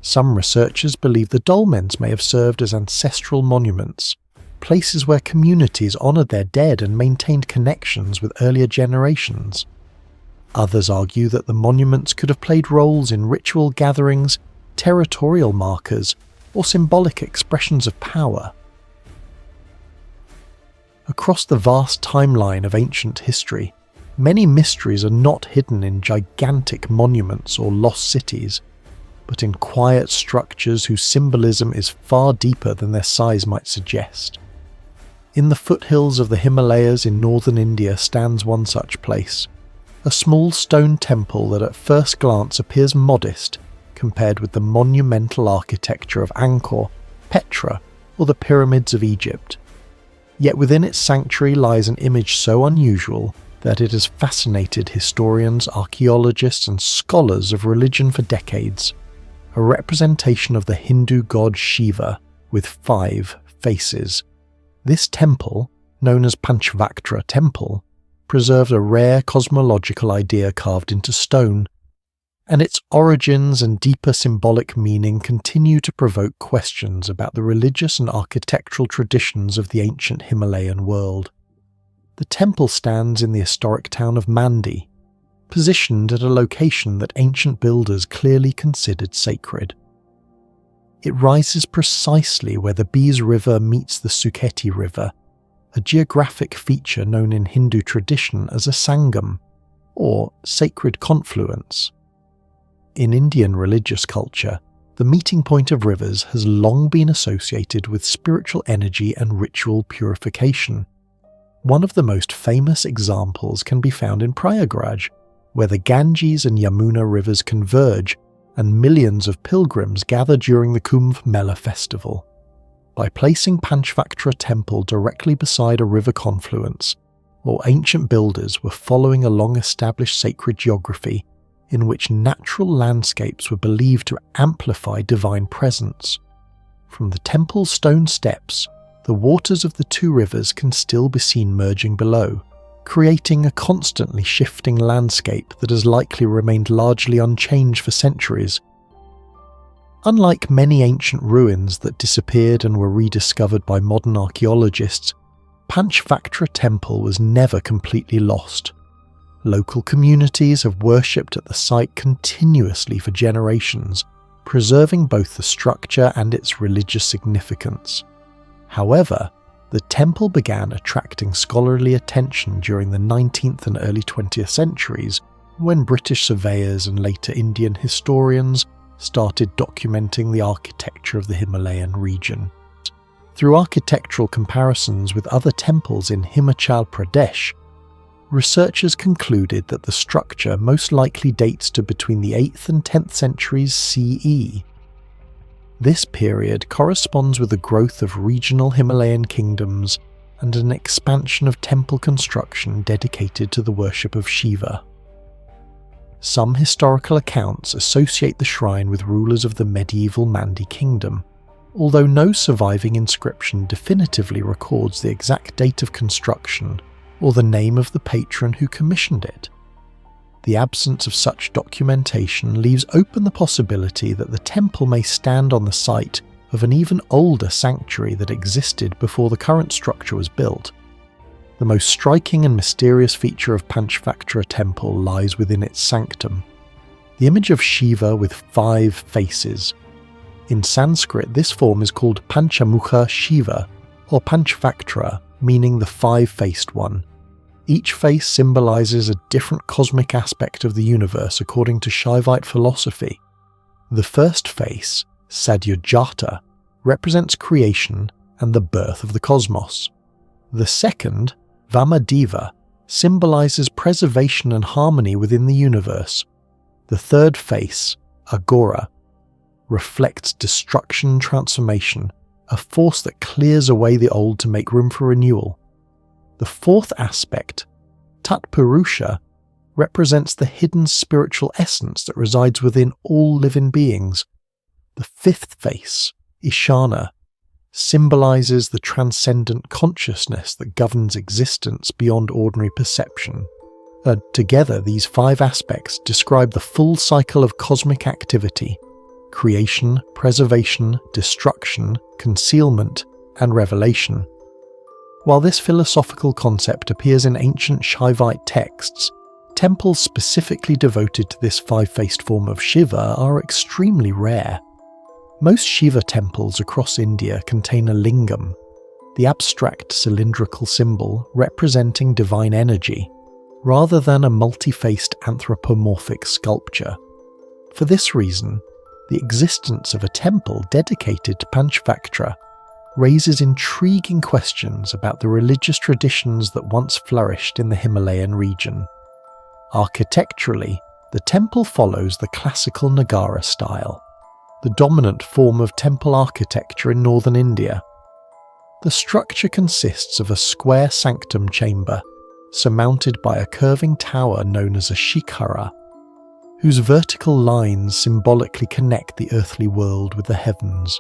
Some researchers believe the dolmens may have served as ancestral monuments, places where communities honoured their dead and maintained connections with earlier generations. Others argue that the monuments could have played roles in ritual gatherings, territorial markers, or symbolic expressions of power. Across the vast timeline of ancient history, many mysteries are not hidden in gigantic monuments or lost cities, but in quiet structures whose symbolism is far deeper than their size might suggest. In the foothills of the Himalayas in northern India stands one such place, a small stone temple that at first glance appears modest compared with the monumental architecture of Angkor, Petra, or the pyramids of Egypt. Yet within its sanctuary lies an image so unusual that it has fascinated historians, archaeologists, and scholars of religion for decades. A representation of the Hindu god Shiva with 5 faces. This temple, known as Panchvaktra temple, preserved a rare cosmological idea carved into stone, and its origins and deeper symbolic meaning continue to provoke questions about the religious and architectural traditions of the ancient Himalayan world. The temple stands in the historic town of Mandi, positioned at a location that ancient builders clearly considered sacred. It rises precisely where the Beas River meets the Suketi River, a geographic feature known in Hindu tradition as a sangam, or sacred confluence. In Indian religious culture, the meeting point of rivers has long been associated with spiritual energy and ritual purification. One of the most famous examples can be found in Prayagraj, where the Ganges and Yamuna rivers converge and millions of pilgrims gather during the Kumbh Mela festival. By placing Panchvaktra temple directly beside a river confluence, more ancient builders were following a long-established sacred geography in which natural landscapes were believed to amplify divine presence. From the temple's stone steps, the waters of the 2 rivers can still be seen merging below, creating a constantly shifting landscape that has likely remained largely unchanged for centuries. Unlike many ancient ruins that disappeared and were rediscovered by modern archaeologists, Panchvaktra temple was never completely lost. Local communities have worshipped at the site continuously for generations, preserving both the structure and its religious significance. However, the temple began attracting scholarly attention during the 19th and early 20th centuries when British surveyors and later Indian historians started documenting the architecture of the Himalayan region. Through architectural comparisons with other temples in Himachal Pradesh, researchers concluded that the structure most likely dates to between the 8th and 10th centuries CE. This period corresponds with the growth of regional Himalayan kingdoms and an expansion of temple construction dedicated to the worship of Shiva. Some historical accounts associate the shrine with rulers of the medieval Mandi kingdom, although no surviving inscription definitively records the exact date of construction or the name of the patron who commissioned it. The absence of such documentation leaves open the possibility that the temple may stand on the site of an even older sanctuary that existed before the current structure was built. The most striking and mysterious feature of Panchvaktra temple lies within its sanctum, the image of Shiva with 5 faces. In Sanskrit, this form is called Panchamukha Shiva, or Panchvaktra, meaning the 5-faced one. Each face symbolizes a different cosmic aspect of the universe according to Shaivite philosophy. The first face, Sadyajata, represents creation and the birth of the cosmos. The second, Vamadeva, symbolizes preservation and harmony within the universe. The third face, Agora, reflects destruction and transformation, a force that clears away the old to make room for renewal. The fourth aspect, Tatpurusha, represents the hidden spiritual essence that resides within all living beings. The fifth face, Ishana, symbolizes the transcendent consciousness that governs existence beyond ordinary perception. Together, these five aspects describe the full cycle of cosmic activity: creation, preservation, destruction, concealment, and revelation. While this philosophical concept appears in ancient Shaivite texts, temples specifically devoted to this five-faced form of Shiva are extremely rare. Most Shiva temples across India contain a lingam, the abstract cylindrical symbol representing divine energy, rather than a multi-faced anthropomorphic sculpture. For this reason, the existence of a temple dedicated to Panchvaktra raises intriguing questions about the religious traditions that once flourished in the Himalayan region. Architecturally, the temple follows the classical Nagara style, the dominant form of temple architecture in northern India. The structure consists of a square sanctum chamber, surmounted by a curving tower known as a shikhara, whose vertical lines symbolically connect the earthly world with the heavens.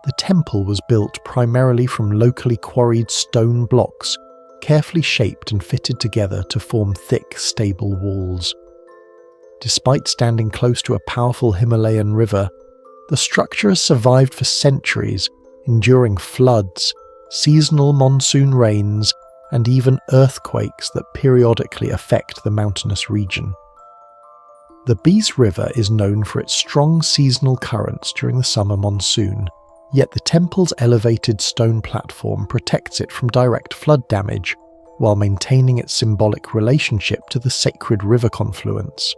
The temple was built primarily from locally quarried stone blocks, carefully shaped and fitted together to form thick, stable walls. Despite standing close to a powerful Himalayan river, the structure has survived for centuries, enduring floods, seasonal monsoon rains, and even earthquakes that periodically affect the mountainous region. The Beas River is known for its strong seasonal currents during the summer monsoon, yet the temple's elevated stone platform protects it from direct flood damage, while maintaining its symbolic relationship to the sacred river confluence.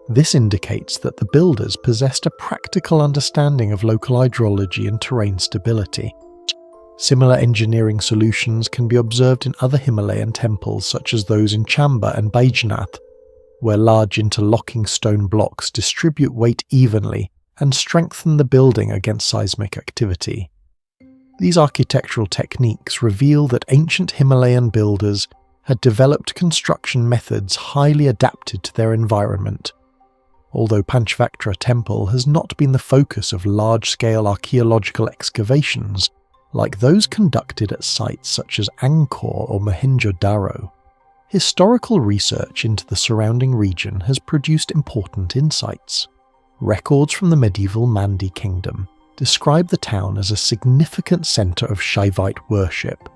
This indicates that the builders possessed a practical understanding of local hydrology and terrain stability. Similar engineering solutions can be observed in other Himalayan temples such as those in Chamba and Baidyanath, where large interlocking stone blocks distribute weight evenly and strengthen the building against seismic activity. These architectural techniques reveal that ancient Himalayan builders had developed construction methods highly adapted to their environment. Although Panchvaktra temple has not been the focus of large-scale archaeological excavations, like those conducted at sites such as Angkor or Mohenjo-daro, historical research into the surrounding region has produced important insights. Records from the medieval Mandi kingdom describe the town as a significant centre of Shaivite worship,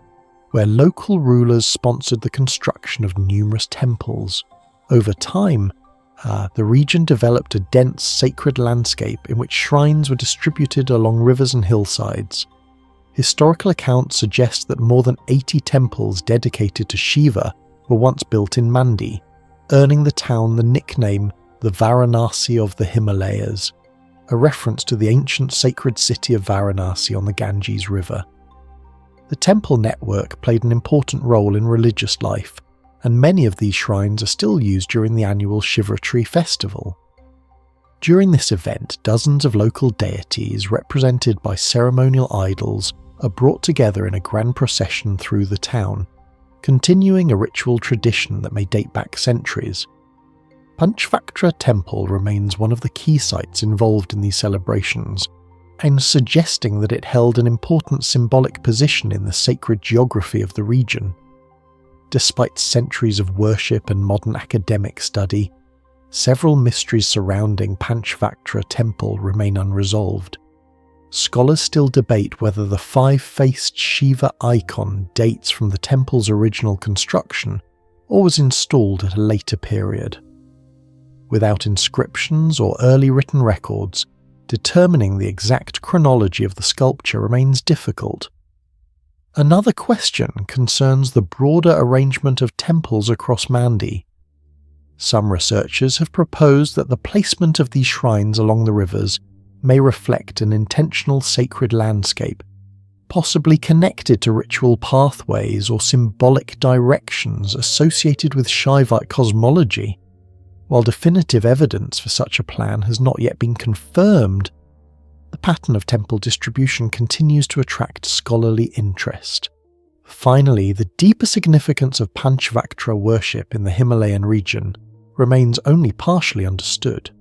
where local rulers sponsored the construction of numerous temples. Over time, the region developed a dense sacred landscape in which shrines were distributed along rivers and hillsides. Historical accounts suggest that more than 80 temples dedicated to Shiva were once built in Mandi, earning the town the nickname the Varanasi of the Himalayas, a reference to the ancient sacred city of Varanasi on the Ganges River. The temple network played an important role in religious life, and many of these shrines are still used during the annual Shivratri festival. During this event, dozens of local deities represented by ceremonial idols are brought together in a grand procession through the town, continuing a ritual tradition that may date back centuries. Panchvaktra temple remains one of the key sites involved in these celebrations, and suggesting that it held an important symbolic position in the sacred geography of the region. Despite centuries of worship and modern academic study, several mysteries surrounding Panchvaktra temple remain unresolved. Scholars still debate whether the five-faced Shiva icon dates from the temple's original construction or was installed at a later period. Without inscriptions or early written records, determining the exact chronology of the sculpture remains difficult. Another question concerns the broader arrangement of temples across Mandi. Some researchers have proposed that the placement of these shrines along the rivers may reflect an intentional sacred landscape, possibly connected to ritual pathways or symbolic directions associated with Shaivite cosmology. While definitive evidence for such a plan has not yet been confirmed, the pattern of temple distribution continues to attract scholarly interest. Finally, the deeper significance of Panchvaktra worship in the Himalayan region remains only partially understood.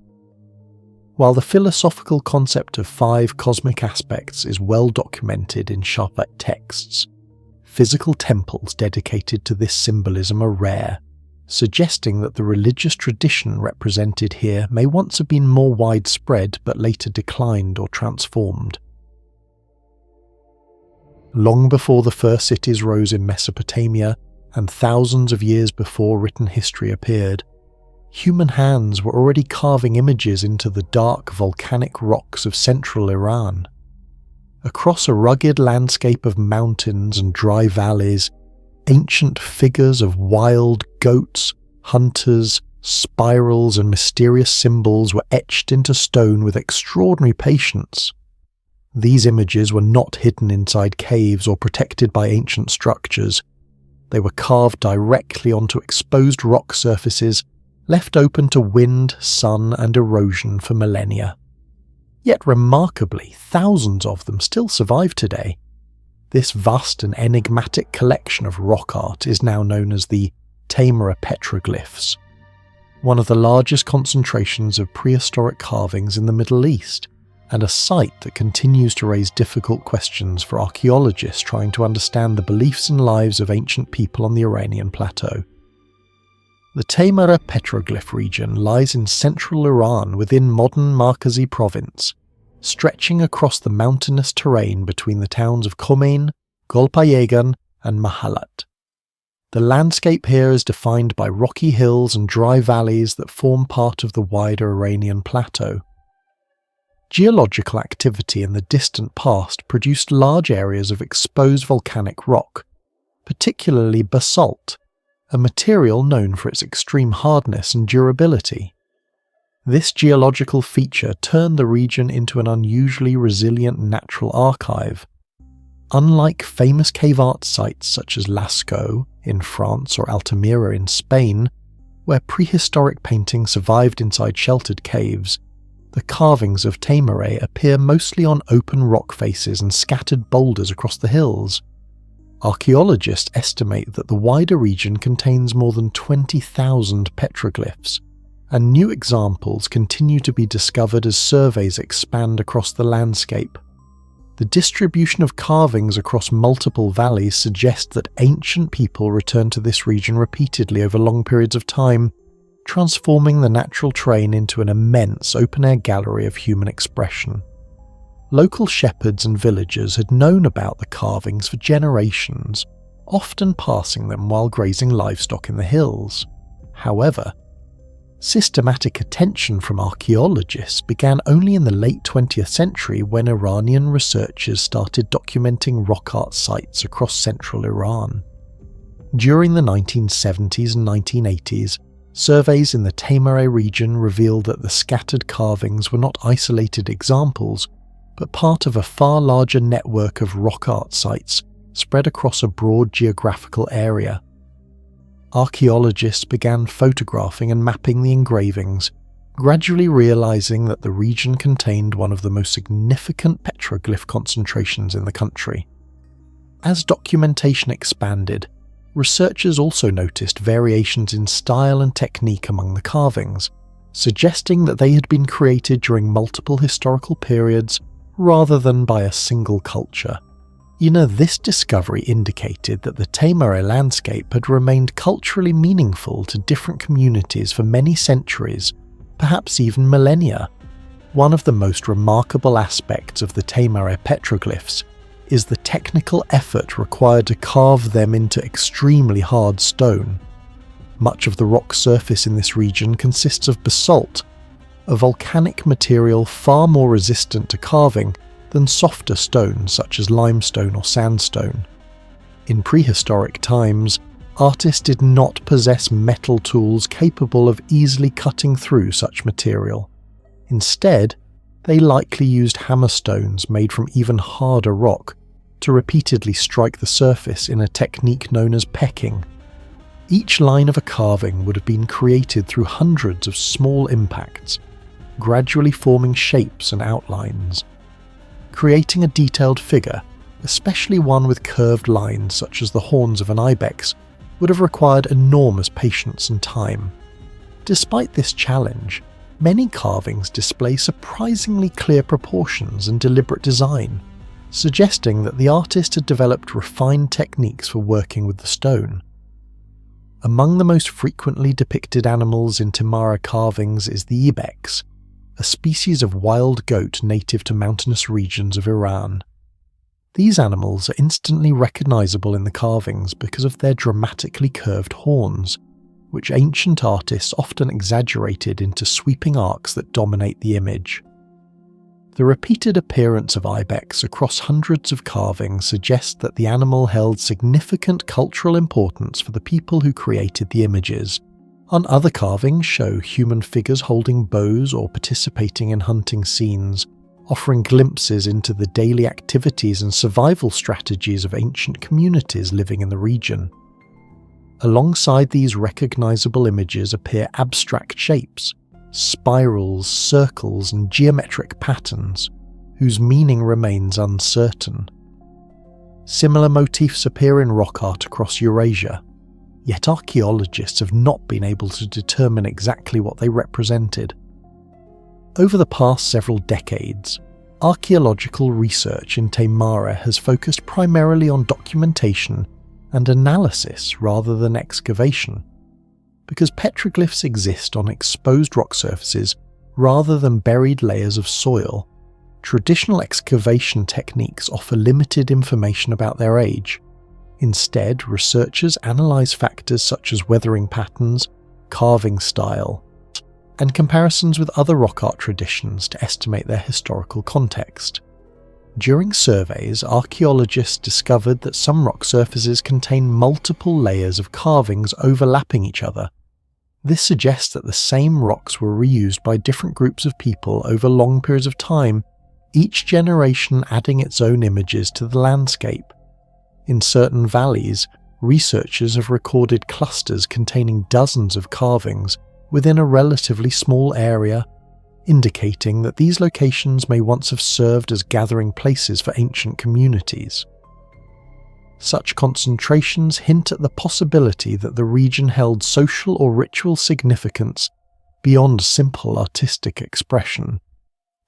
While the philosophical concept of 5 cosmic aspects is well documented in Shaivite texts, physical temples dedicated to this symbolism are rare, suggesting that the religious tradition represented here may once have been more widespread but later declined or transformed. Long before the first cities rose in Mesopotamia, and thousands of years before written history appeared, human hands were already carving images into the dark volcanic rocks of central Iran. Across a rugged landscape of mountains and dry valleys, ancient figures of wild goats, hunters, spirals and mysterious symbols were etched into stone with extraordinary patience. These images were not hidden inside caves or protected by ancient structures. They were carved directly onto exposed rock surfaces, left open to wind, sun and erosion for millennia. Yet remarkably, thousands of them still survive today. This vast and enigmatic collection of rock art is now known as the Teymareh petroglyphs, one of the largest concentrations of prehistoric carvings in the Middle East, and a site that continues to raise difficult questions for archaeologists trying to understand the beliefs and lives of ancient people on the Iranian plateau. The Teymareh petroglyph region lies in central Iran within modern Markazi province, stretching across the mountainous terrain between the towns of Khomein, Golpayegan and Mahalat. The landscape here is defined by rocky hills and dry valleys that form part of the wider Iranian plateau. Geological activity in the distant past produced large areas of exposed volcanic rock, particularly basalt, a material known for its extreme hardness and durability. This geological feature turned the region into an unusually resilient natural archive. Unlike famous cave art sites such as Lascaux in France or Altamira in Spain, where prehistoric paintings survived inside sheltered caves, the carvings of Teymareh appear mostly on open rock faces and scattered boulders across the hills. Archaeologists estimate that the wider region contains more than 20,000 petroglyphs, and new examples continue to be discovered as surveys expand across the landscape. The distribution of carvings across multiple valleys suggests that ancient people returned to this region repeatedly over long periods of time, transforming the natural terrain into an immense open-air gallery of human expression. Local shepherds and villagers had known about the carvings for generations, often passing them while grazing livestock in the hills. However, systematic attention from archaeologists began only in the late 20th century when Iranian researchers started documenting rock art sites across central Iran. During the 1970s and 1980s, surveys in the Teymareh region revealed that the scattered carvings were not isolated examples, but part of a far larger network of rock art sites spread across a broad geographical area. Archaeologists began photographing and mapping the engravings, gradually realizing that the region contained one of the most significant petroglyph concentrations in the country. As documentation expanded, researchers also noticed variations in style and technique among the carvings, suggesting that they had been created during multiple historical periods rather than by a single culture. This discovery indicated that the Teymareh landscape had remained culturally meaningful to different communities for many centuries, perhaps even millennia. One of the most remarkable aspects of the Teymareh petroglyphs is the technical effort required to carve them into extremely hard stone. Much of the rock surface in this region consists of basalt, a volcanic material far more resistant to carving than softer stones such as limestone or sandstone. In prehistoric times, artists did not possess metal tools capable of easily cutting through such material. Instead, They likely used hammerstones made from even harder rock to repeatedly strike the surface in a technique known as pecking. Each line of a carving would have been created through hundreds of small impacts, gradually forming shapes and outlines. Creating a detailed figure, especially one with curved lines such as the horns of an ibex, would have required enormous patience and time. Despite this challenge, many carvings display surprisingly clear proportions and deliberate design, suggesting that the artist had developed refined techniques for working with the stone. Among the most frequently depicted animals in Teymareh carvings is the ibex, a species of wild goat native to mountainous regions of Iran. These animals are instantly recognizable in the carvings because of their dramatically curved horns, which ancient artists often exaggerated into sweeping arcs that dominate the image. The repeated appearance of ibex across hundreds of carvings suggests that the animal held significant cultural importance for the people who created the images. Other carvings show human figures holding bows or participating in hunting scenes, offering glimpses into the daily activities and survival strategies of ancient communities living in the region. Alongside these recognizable images appear abstract shapes, spirals, circles, and geometric patterns, whose meaning remains uncertain. Similar motifs appear in rock art across Eurasia, yet archaeologists have not been able to determine exactly what they represented. Over the past several decades, archaeological research in Teymareh has focused primarily on documentation and analysis rather than excavation. Because petroglyphs exist on exposed rock surfaces rather than buried layers of soil, traditional excavation techniques offer limited information about their age. Instead, researchers analyze factors such as weathering patterns, carving style, and comparisons with other rock art traditions to estimate their historical context. During surveys, archaeologists discovered that some rock surfaces contain multiple layers of carvings overlapping each other. This suggests that the same rocks were reused by different groups of people over long periods of time, each generation adding its own images to the landscape. In certain valleys, researchers have recorded clusters containing dozens of carvings within a relatively small area, indicating that these locations may once have served as gathering places for ancient communities. Such concentrations hint at the possibility that the region held social or ritual significance beyond simple artistic expression.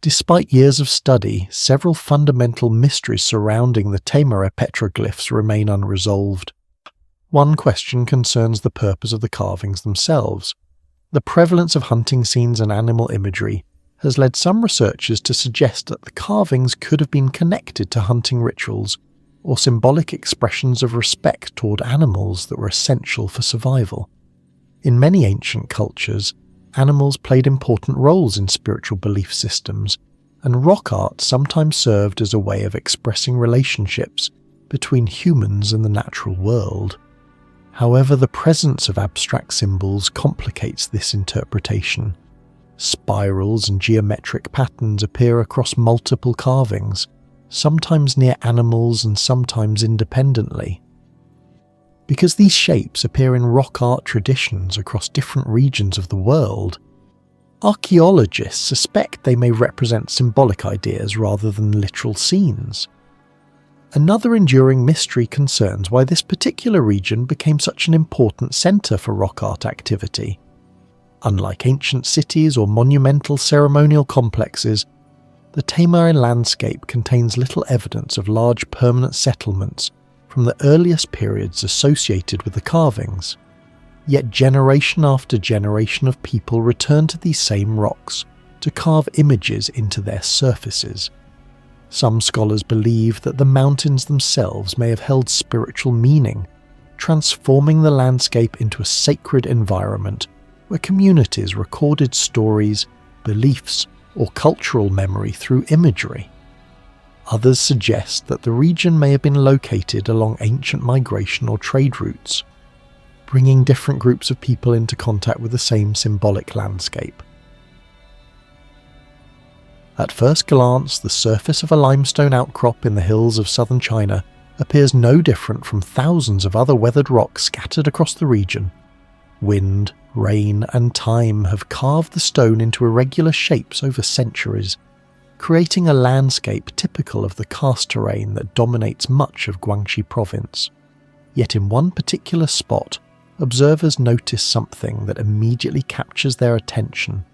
Despite years of study, several fundamental mysteries surrounding the Teymareh petroglyphs remain unresolved. One question concerns the purpose of the carvings themselves. The prevalence of hunting scenes and animal imagery has led some researchers to suggest that the carvings could have been connected to hunting rituals or symbolic expressions of respect toward animals that were essential for survival. In many ancient cultures, animals played important roles in spiritual belief systems, and rock art sometimes served as a way of expressing relationships between humans and the natural world. However, the presence of abstract symbols complicates this interpretation. Spirals and geometric patterns appear across multiple carvings, sometimes near animals and sometimes independently. Because these shapes appear in rock art traditions across different regions of the world, archaeologists suspect they may represent symbolic ideas rather than literal scenes. Another enduring mystery concerns why this particular region became such an important centre for rock art activity. Unlike ancient cities or monumental ceremonial complexes, the Teymareh landscape contains little evidence of large permanent settlements from the earliest periods associated with the carvings. Yet generation after generation of people return to these same rocks to carve images into their surfaces. Some scholars believe that the mountains themselves may have held spiritual meaning, transforming the landscape into a sacred environment where communities recorded stories, beliefs, or cultural memory through imagery. Others suggest that the region may have been located along ancient migration or trade routes, bringing different groups of people into contact with the same symbolic landscape. At first glance, the surface of a limestone outcrop in the hills of southern China appears no different from thousands of other weathered rocks scattered across the region. Wind, rain, and time have carved the stone into irregular shapes over centuries, creating a landscape typical of the karst terrain that dominates much of Guangxi province. Yet in one particular spot, observers notice something that immediately captures their attention.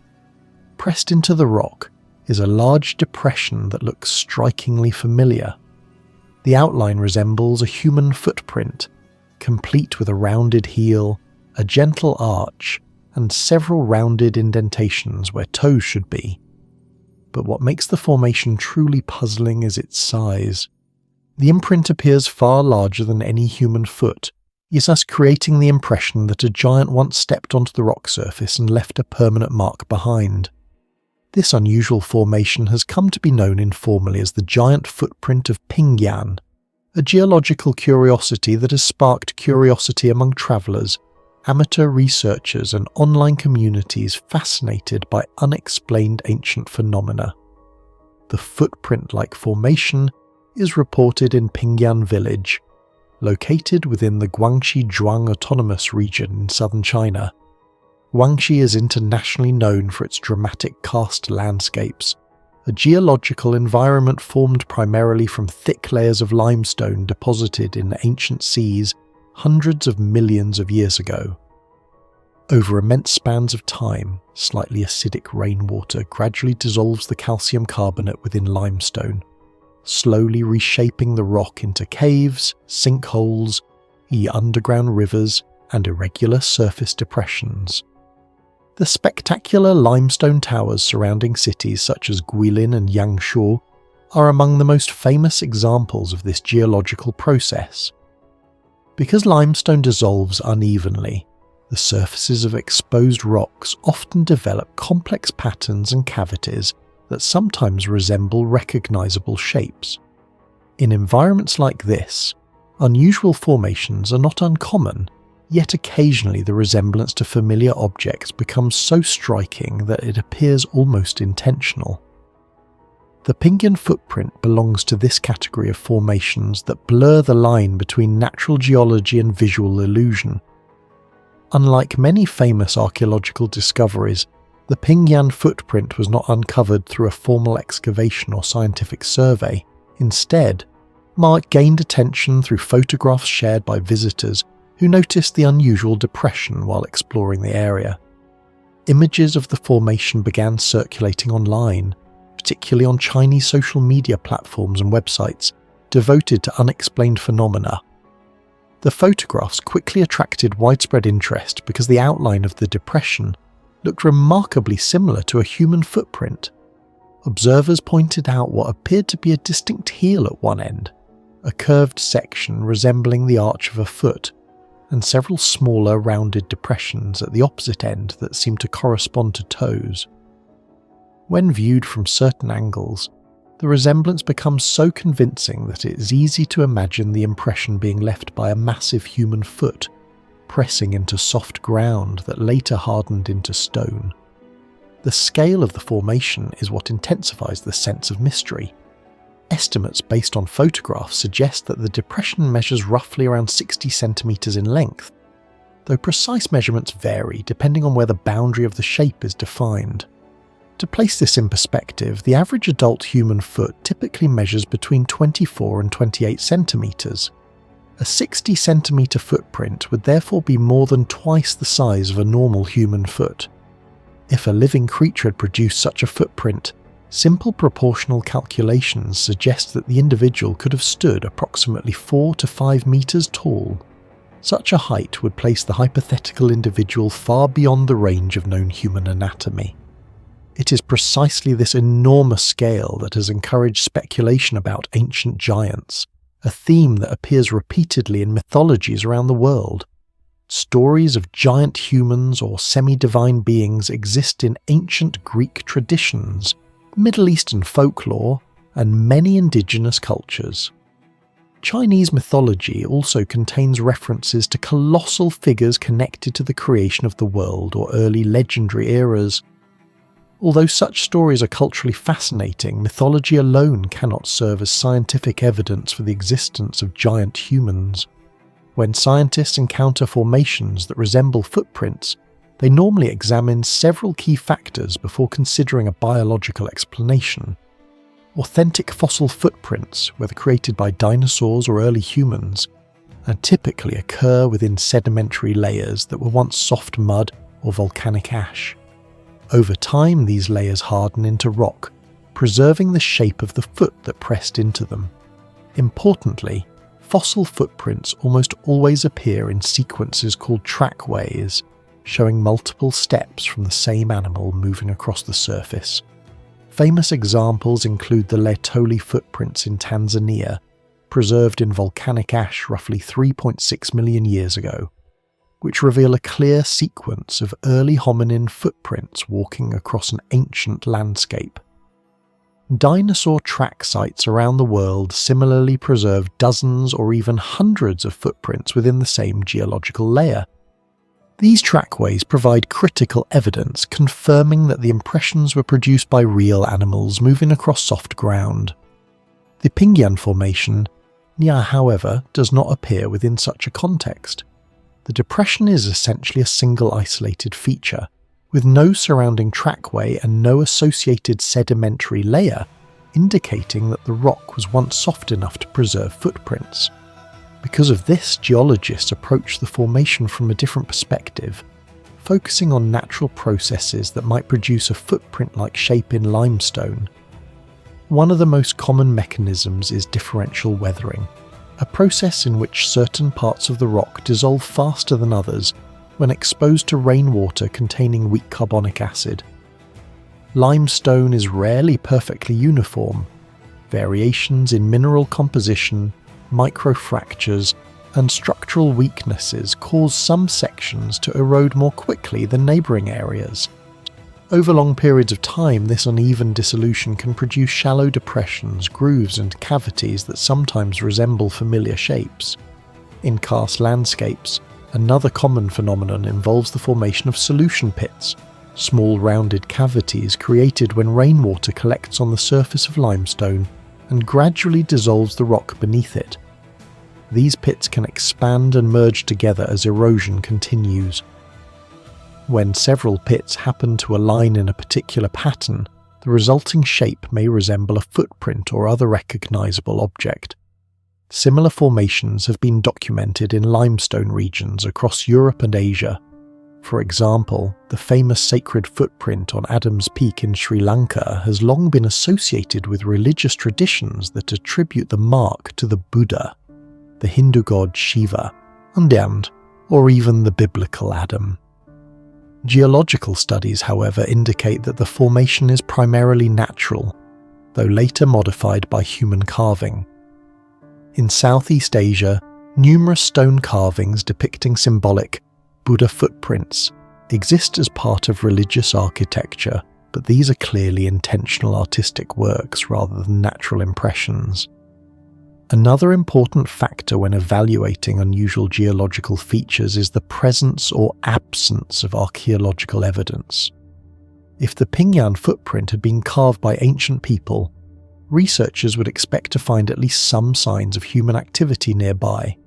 Pressed into the rock is a large depression that looks strikingly familiar. The outline resembles a human footprint, complete with a rounded heel, a gentle arch, and several rounded indentations where toes should be. But what makes the formation truly puzzling is its size. The imprint appears far larger than any human foot, thus creating the impression that a giant once stepped onto the rock surface and left a permanent mark behind. This unusual formation has come to be known informally as the giant footprint of Pingyan, a geological curiosity that has sparked curiosity among travellers, amateur researchers and online communities fascinated by unexplained ancient phenomena. The footprint-like formation is reported in Pingyan village, located within the Guangxi Zhuang Autonomous Region in southern China. Guangxi is internationally known for its dramatic karst landscapes, a geological environment formed primarily from thick layers of limestone deposited in ancient seas hundreds of millions of years ago. Over immense spans of time, slightly acidic rainwater gradually dissolves the calcium carbonate within limestone, slowly reshaping the rock into caves, sinkholes, underground rivers, and irregular surface depressions. The spectacular limestone towers surrounding cities such as Guilin and Yangshuo are among the most famous examples of this geological process. Because limestone dissolves unevenly, the surfaces of exposed rocks often develop complex patterns and cavities that sometimes resemble recognizable shapes. In environments like this, unusual formations are not uncommon, yet occasionally the resemblance to familiar objects becomes so striking that it appears almost intentional. The Pingyan footprint belongs to this category of formations that blur the line between natural geology and visual illusion. Unlike many famous archaeological discoveries, the Pingyan footprint was not uncovered through a formal excavation or scientific survey. Instead, it gained attention through photographs shared by visitors who noticed the unusual depression while exploring the area. Images of the formation began circulating online, particularly on Chinese social media platforms and websites devoted to unexplained phenomena. The photographs quickly attracted widespread interest because the outline of the depression looked remarkably similar to a human footprint. Observers pointed out what appeared to be a distinct heel at one end, a curved section resembling the arch of a foot, and several smaller rounded depressions at the opposite end that seemed to correspond to toes. When viewed from certain angles, the resemblance becomes so convincing that it is easy to imagine the impression being left by a massive human foot, pressing into soft ground that later hardened into stone. The scale of the formation is what intensifies the sense of mystery. Estimates based on photographs suggest that the depression measures roughly around 60 centimeters in length, though precise measurements vary depending on where the boundary of the shape is defined. To place this in perspective, the average adult human foot typically measures between 24 and 28 centimeters. A 60 centimeter footprint would therefore be more than twice the size of a normal human foot. If a living creature had produced such a footprint, simple proportional calculations suggest that the individual could have stood approximately 4 to 5 meters tall. Such a height would place the hypothetical individual far beyond the range of known human anatomy. It is precisely this enormous scale that has encouraged speculation about ancient giants, a theme that appears repeatedly in mythologies around the world. Stories of giant humans or semi-divine beings exist in ancient Greek traditions, Middle Eastern folklore, and many indigenous cultures. Chinese mythology also contains references to colossal figures connected to the creation of the world or early legendary eras. Although such stories are culturally fascinating, mythology alone cannot serve as scientific evidence for the existence of giant humans. When scientists encounter formations that resemble footprints, they normally examine several key factors before considering a biological explanation. Authentic fossil footprints, whether created by dinosaurs or early humans, typically occur within sedimentary layers that were once soft mud or volcanic ash. Over time, these layers harden into rock, preserving the shape of the foot that pressed into them. Importantly, fossil footprints almost always appear in sequences called trackways, showing multiple steps from the same animal moving across the surface. Famous examples include the Laetoli footprints in Tanzania, preserved in volcanic ash roughly 3.6 million years ago, which reveal a clear sequence of early hominin footprints walking across an ancient landscape. Dinosaur track sites around the world similarly preserve dozens or even hundreds of footprints within the same geological layer. These trackways provide critical evidence confirming that the impressions were produced by real animals moving across soft ground. The Pingyan Formation, however, does not appear within such a context. The depression is essentially a single isolated feature, with no surrounding trackway and no associated sedimentary layer, indicating that the rock was once soft enough to preserve footprints. Because of this, geologists approach the formation from a different perspective, focusing on natural processes that might produce a footprint-like shape in limestone. One of the most common mechanisms is differential weathering, a process in which certain parts of the rock dissolve faster than others when exposed to rainwater containing weak carbonic acid. Limestone is rarely perfectly uniform. Variations in mineral composition, microfractures, and structural weaknesses cause some sections to erode more quickly than neighbouring areas. Over long periods of time, this uneven dissolution can produce shallow depressions, grooves, and cavities that sometimes resemble familiar shapes. In karst landscapes, another common phenomenon involves the formation of solution pits, small rounded cavities created when rainwater collects on the surface of limestone and gradually dissolves the rock beneath it. These pits can expand and merge together as erosion continues. When several pits happen to align in a particular pattern, the resulting shape may resemble a footprint or other recognizable object. Similar formations have been documented in limestone regions across Europe and Asia. For example, the famous sacred footprint on Adam's Peak in Sri Lanka has long been associated with religious traditions that attribute the mark to the Buddha, the Hindu god Shiva, Undammed, or even the biblical Adam. Geological studies, however, indicate that the formation is primarily natural, though later modified by human carving. In Southeast Asia, numerous stone carvings depicting symbolic Buddha footprints exist as part of religious architecture, but these are clearly intentional artistic works rather than natural impressions. Another important factor when evaluating unusual geological features is the presence or absence of archaeological evidence. If the Pingyan footprint had been carved by ancient people, researchers would expect to find at least some signs of human activity nearby,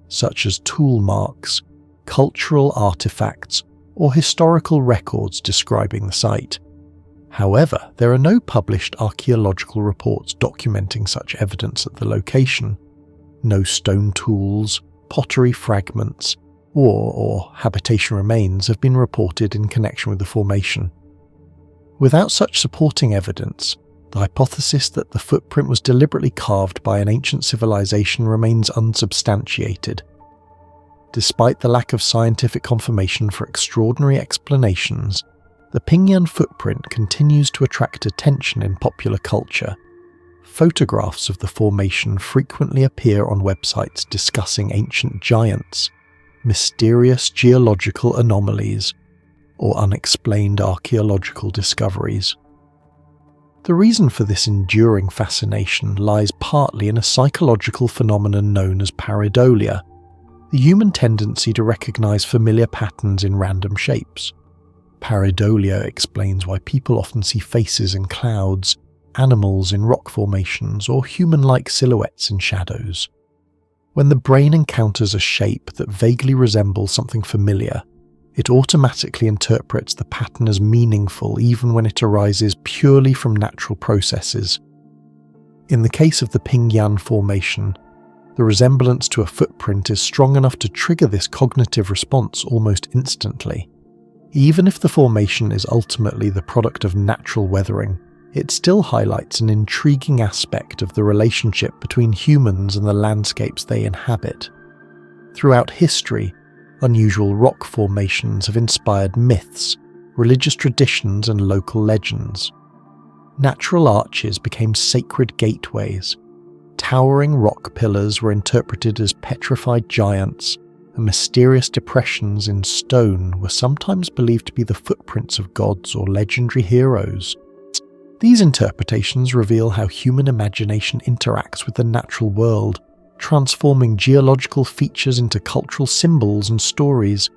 such as tool marks, cultural artifacts, or historical records describing the site. However, there are no published archaeological reports documenting such evidence at the location. No stone tools, pottery fragments, or habitation remains have been reported in connection with the formation. Without such supporting evidence, the hypothesis that the footprint was deliberately carved by an ancient civilization remains unsubstantiated. Despite the lack of scientific confirmation for extraordinary explanations, the Pingyan footprint continues to attract attention in popular culture. Photographs of the formation frequently appear on websites discussing ancient giants, mysterious geological anomalies, or unexplained archaeological discoveries. The reason for this enduring fascination lies partly in a psychological phenomenon known as pareidolia, the human tendency to recognize familiar patterns in random shapes. Pareidolia explains why people often see faces in clouds, animals in rock formations, or human-like silhouettes in shadows. When the brain encounters a shape that vaguely resembles something familiar, it automatically interprets the pattern as meaningful even when it arises purely from natural processes. In the case of the Pingyan Formation, the resemblance to a footprint is strong enough to trigger this cognitive response almost instantly. Even if the formation is ultimately the product of natural weathering, it still highlights an intriguing aspect of the relationship between humans and the landscapes they inhabit. Throughout history, unusual rock formations have inspired myths, religious traditions, and local legends. Natural arches became sacred gateways. Towering rock pillars were interpreted as petrified giants, and mysterious depressions in stone were sometimes believed to be the footprints of gods or legendary heroes. These interpretations reveal how human imagination interacts with the natural world, transforming geological features into cultural symbols and stories.